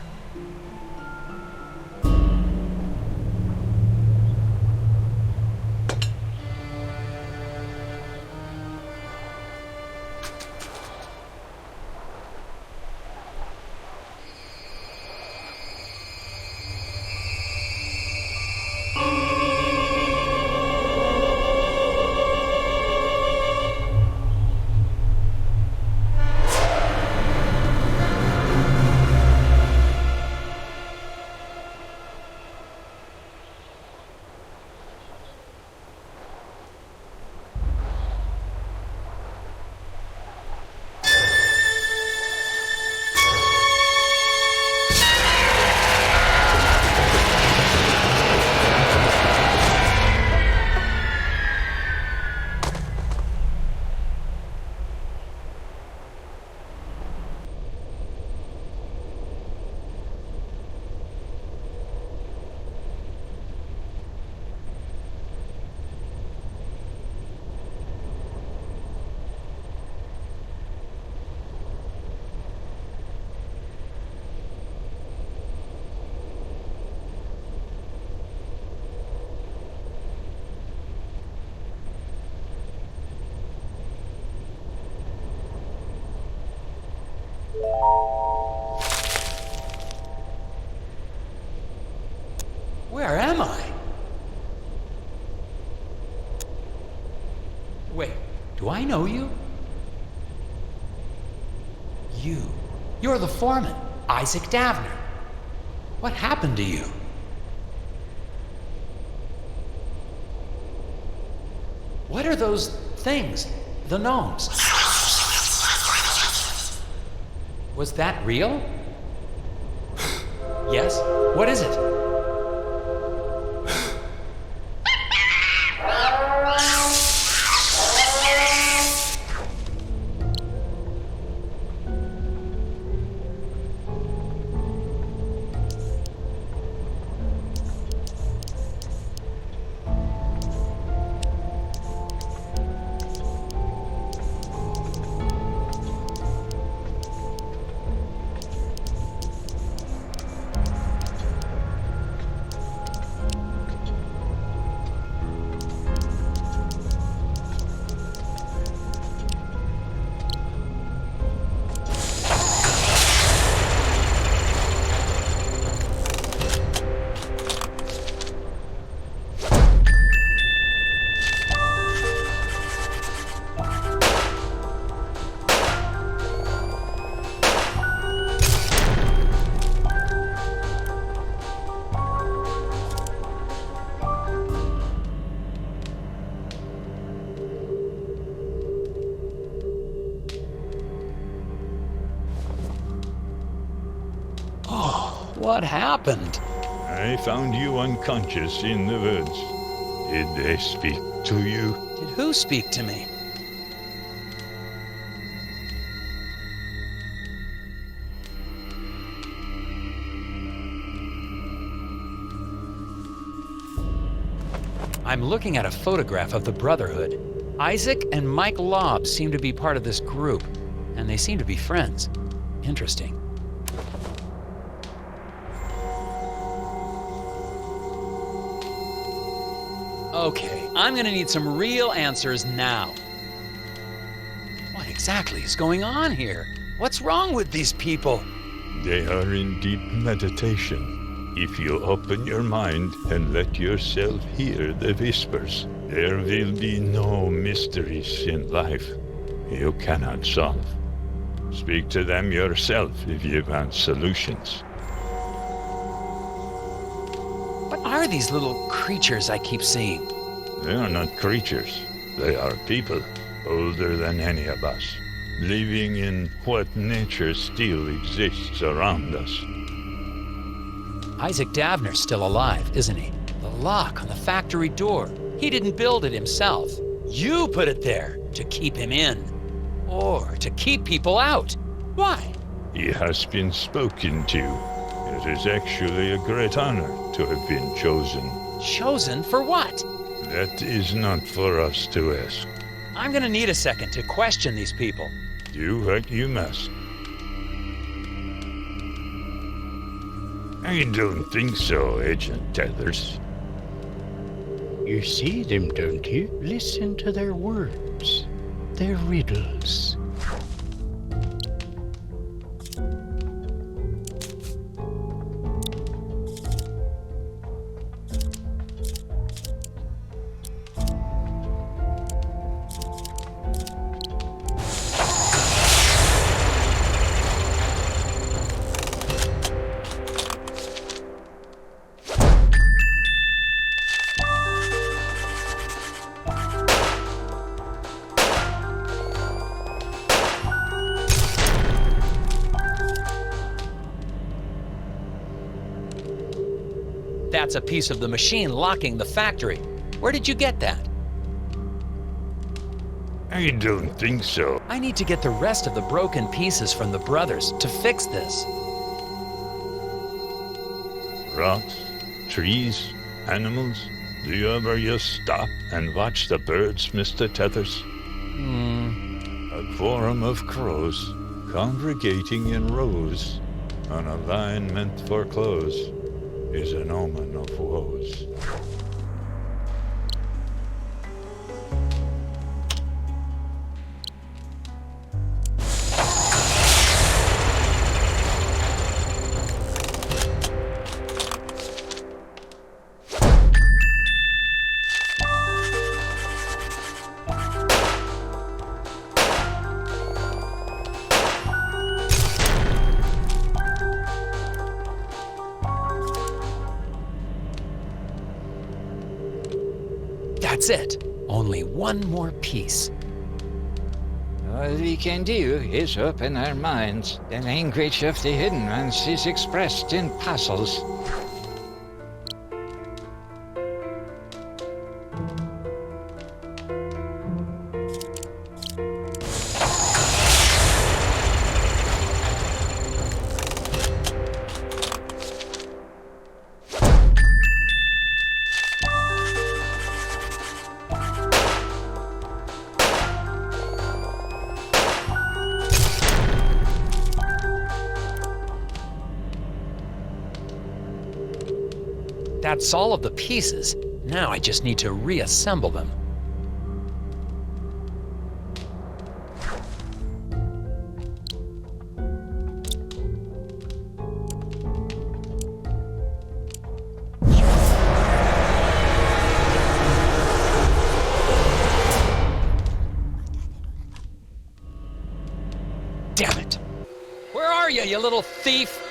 Where am I? Wait, do I know you? You're the foreman, Isaac Davner. What happened to you? What are those things? The gnomes. Was that real? Yes? What is it? What happened? I found you unconscious in the woods. Did they speak to you? Did who speak to me? I'm looking at a photograph of the Brotherhood. Isaac and Mike Lobb seem to be part of this group, and they seem to be friends. Interesting. Okay, I'm gonna need some real answers now. What exactly is going on here? What's wrong with these people? They are in deep meditation. If you open your mind and let yourself hear the whispers, there will be no mysteries in life you cannot solve. Speak to them yourself if you want solutions. What are these little creatures I keep seeing? They are not creatures. They are people, older than any of us, living in what nature still exists around us. Isaac Davner's still alive, isn't he? The lock on the factory door. He didn't build it himself. You put it there to keep him in. Or to keep people out. Why? He has been spoken to. It is actually a great honor to have been chosen. Chosen for what? That is not for us to ask. I'm gonna need a second to question these people. Do what you must. I don't think so, Agent Tethers. You see them, don't you? Listen to their words, their riddles. That's a piece of the machine locking the factory. Where did you get that? I don't think so. I need to get the rest of the broken pieces from the brothers to fix this. Rocks, trees, animals. Do you ever just stop and watch the birds, Mr. Tethers? A quorum of crows congregating in rows on a line meant for clothes is an omen of woes. That's it. Only one more piece. All we can do is open our minds. The language of the hidden ones is expressed in puzzles. That's all of the pieces. Now I just need to reassemble them. Damn it! Where are you, you little thief?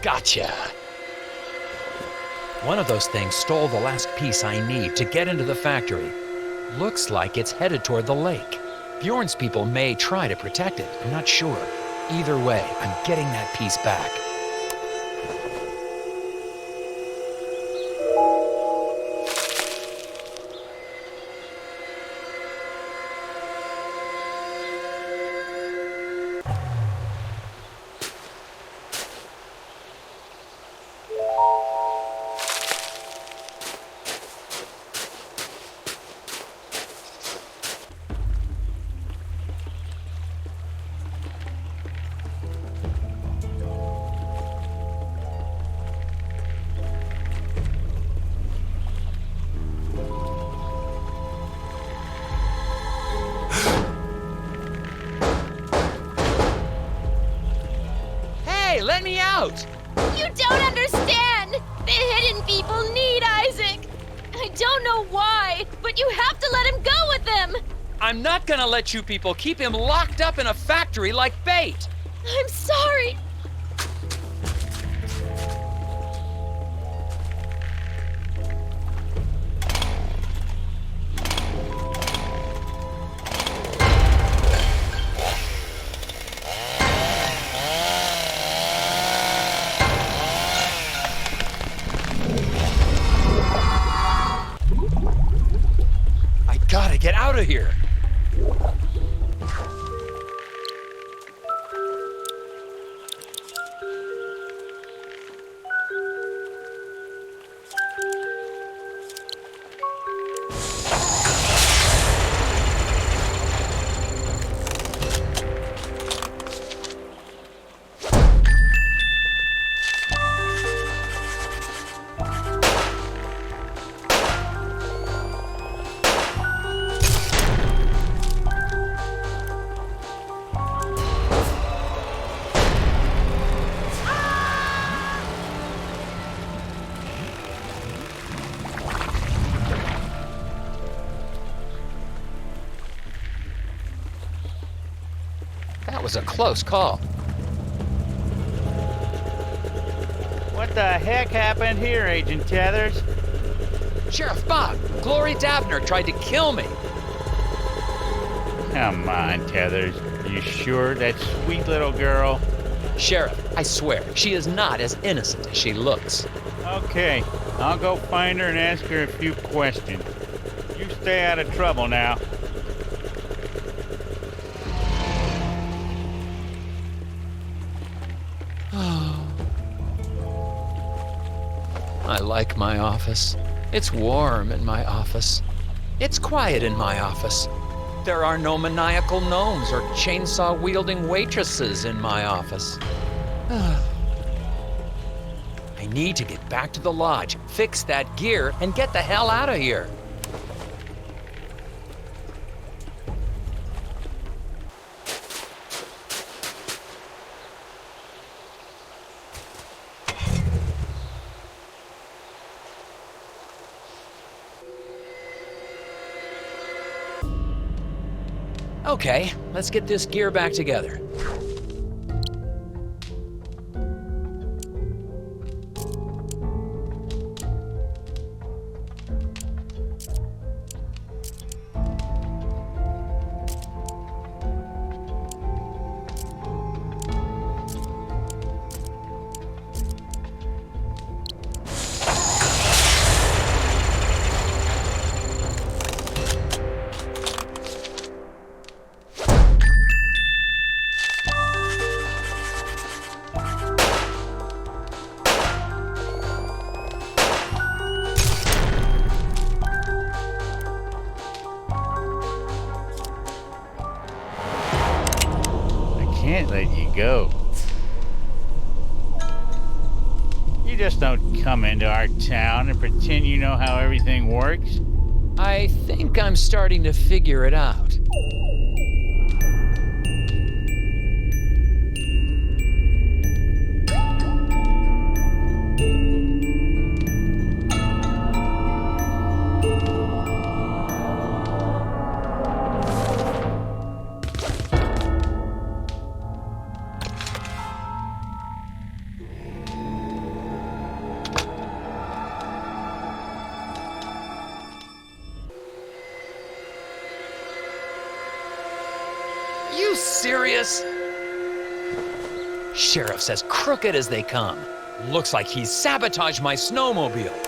Gotcha! One of those things stole the last piece I need to get into the factory. Looks like it's headed toward the lake. Bjorn's people may try to protect it, I'm not sure. Either way, I'm getting that piece back. Let me out! You don't understand! The hidden people need Isaac! I don't know why, but you have to let him go with them! I'm not gonna let you people keep him locked up in a factory like bait! I'm sorry! Get out of here! That was a close call. What the heck happened here, Agent Tethers? Sheriff Bob, Glory Davner tried to kill me. Come on, Tethers. You sure that sweet little girl? Sheriff, I swear, she is not as innocent as she looks. Okay, I'll go find her and ask her a few questions. You stay out of trouble now. I like my office. It's warm in my office. It's quiet in my office. There are no maniacal gnomes or chainsaw-wielding waitresses in my office. I need to get back to the lodge, fix that gear, and get the hell out of here. Okay, let's get this gear back together. Can't let you go. You just don't come into our town and pretend you know how everything works. I think I'm starting to figure it out. You serious? Sheriff's as crooked as they come. Looks like he's sabotaged my snowmobile.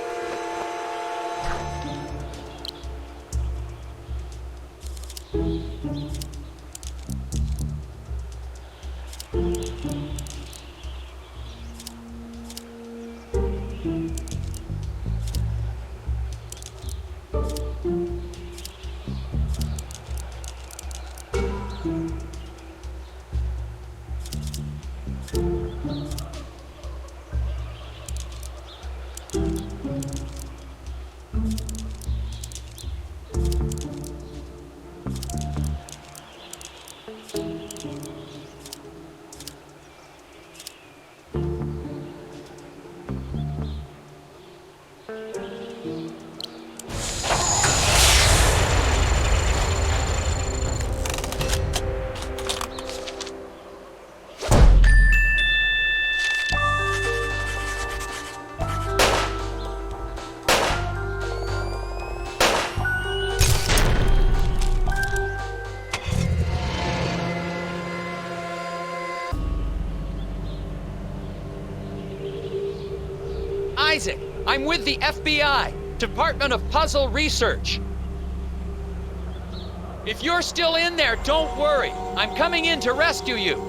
Isaac, I'm with the FBI, Department of Puzzle Research. If you're still in there, don't worry. I'm coming in to rescue you.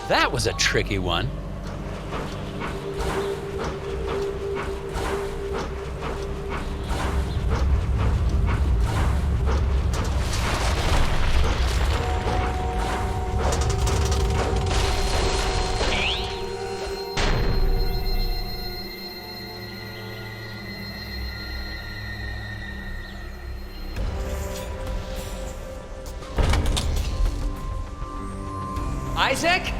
that was a tricky one. Isaac?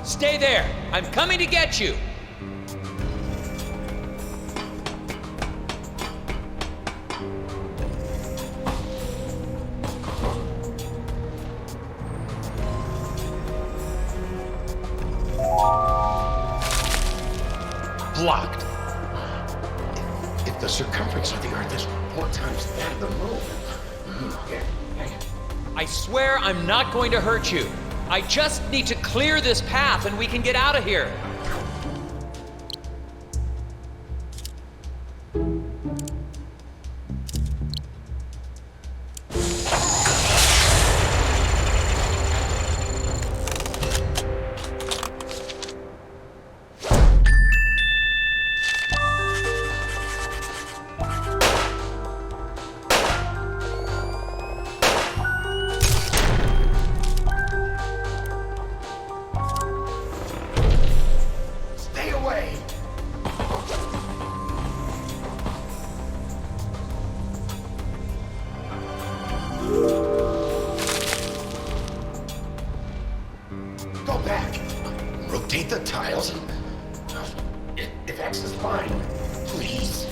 Stay there. I'm coming to get you. Blocked. If the circumference of the Earth is 4 times that of the moon. Okay. I swear I'm not going to hurt you. I just need to clear this path and we can get out of here. Go back. Rotate the tiles. If X is fine, please.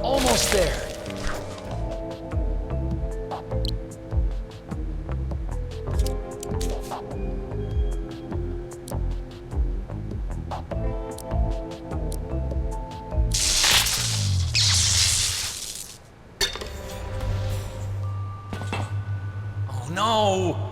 Almost there. Oh no!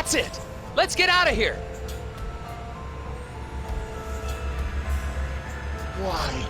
That's it! Let's get out of here! Why?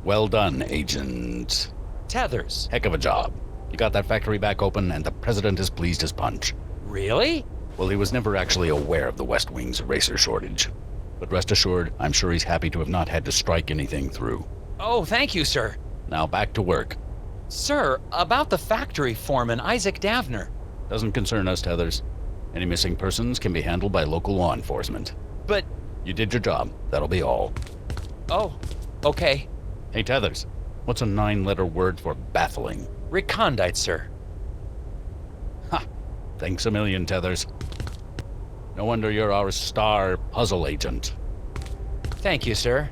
Well done, Agent. Tethers. Heck of a job. You got that factory back open, and the president is pleased as punch. Really? Well, he was never actually aware of the West Wing's eraser shortage. But rest assured, I'm sure he's happy to have not had to strike anything through. Oh, thank you, sir. Now back to work. Sir, about the factory foreman, Isaac Davner. Doesn't concern us, Tethers. Any missing persons can be handled by local law enforcement. But... You did your job. That'll be all. Oh, okay. Hey, Tethers. What's a 9-letter word for baffling? Recondite, sir. Ha! Thanks a million, Tethers. No wonder you're our star puzzle agent. Thank you, sir.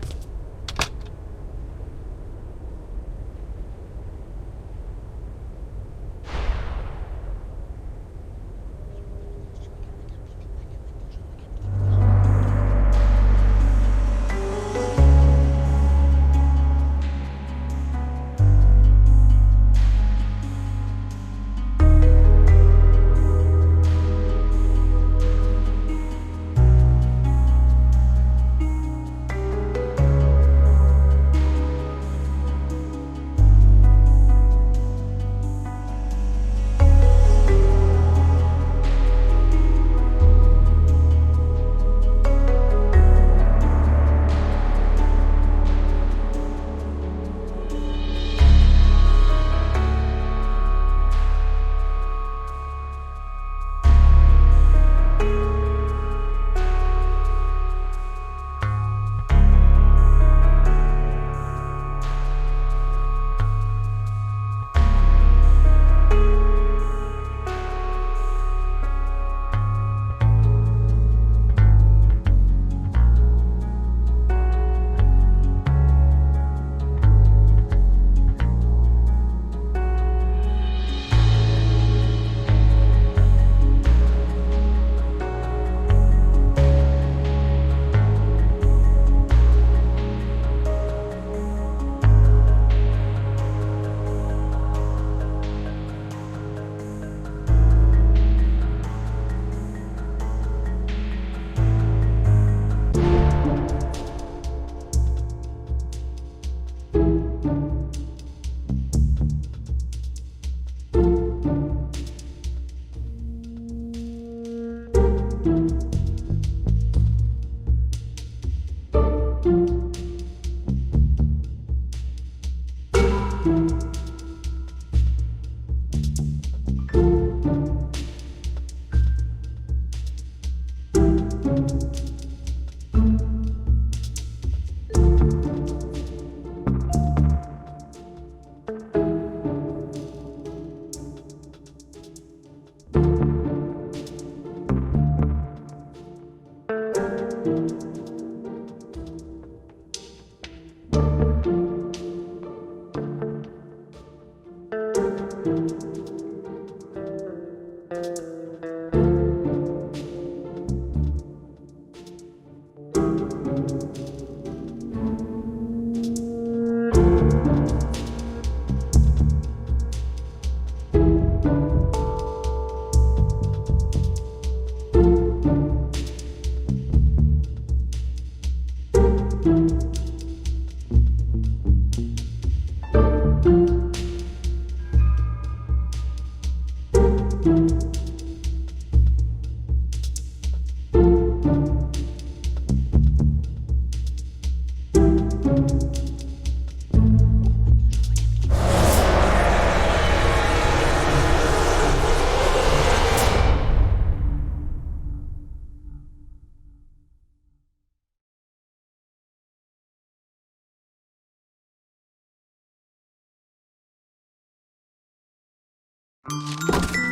Bye.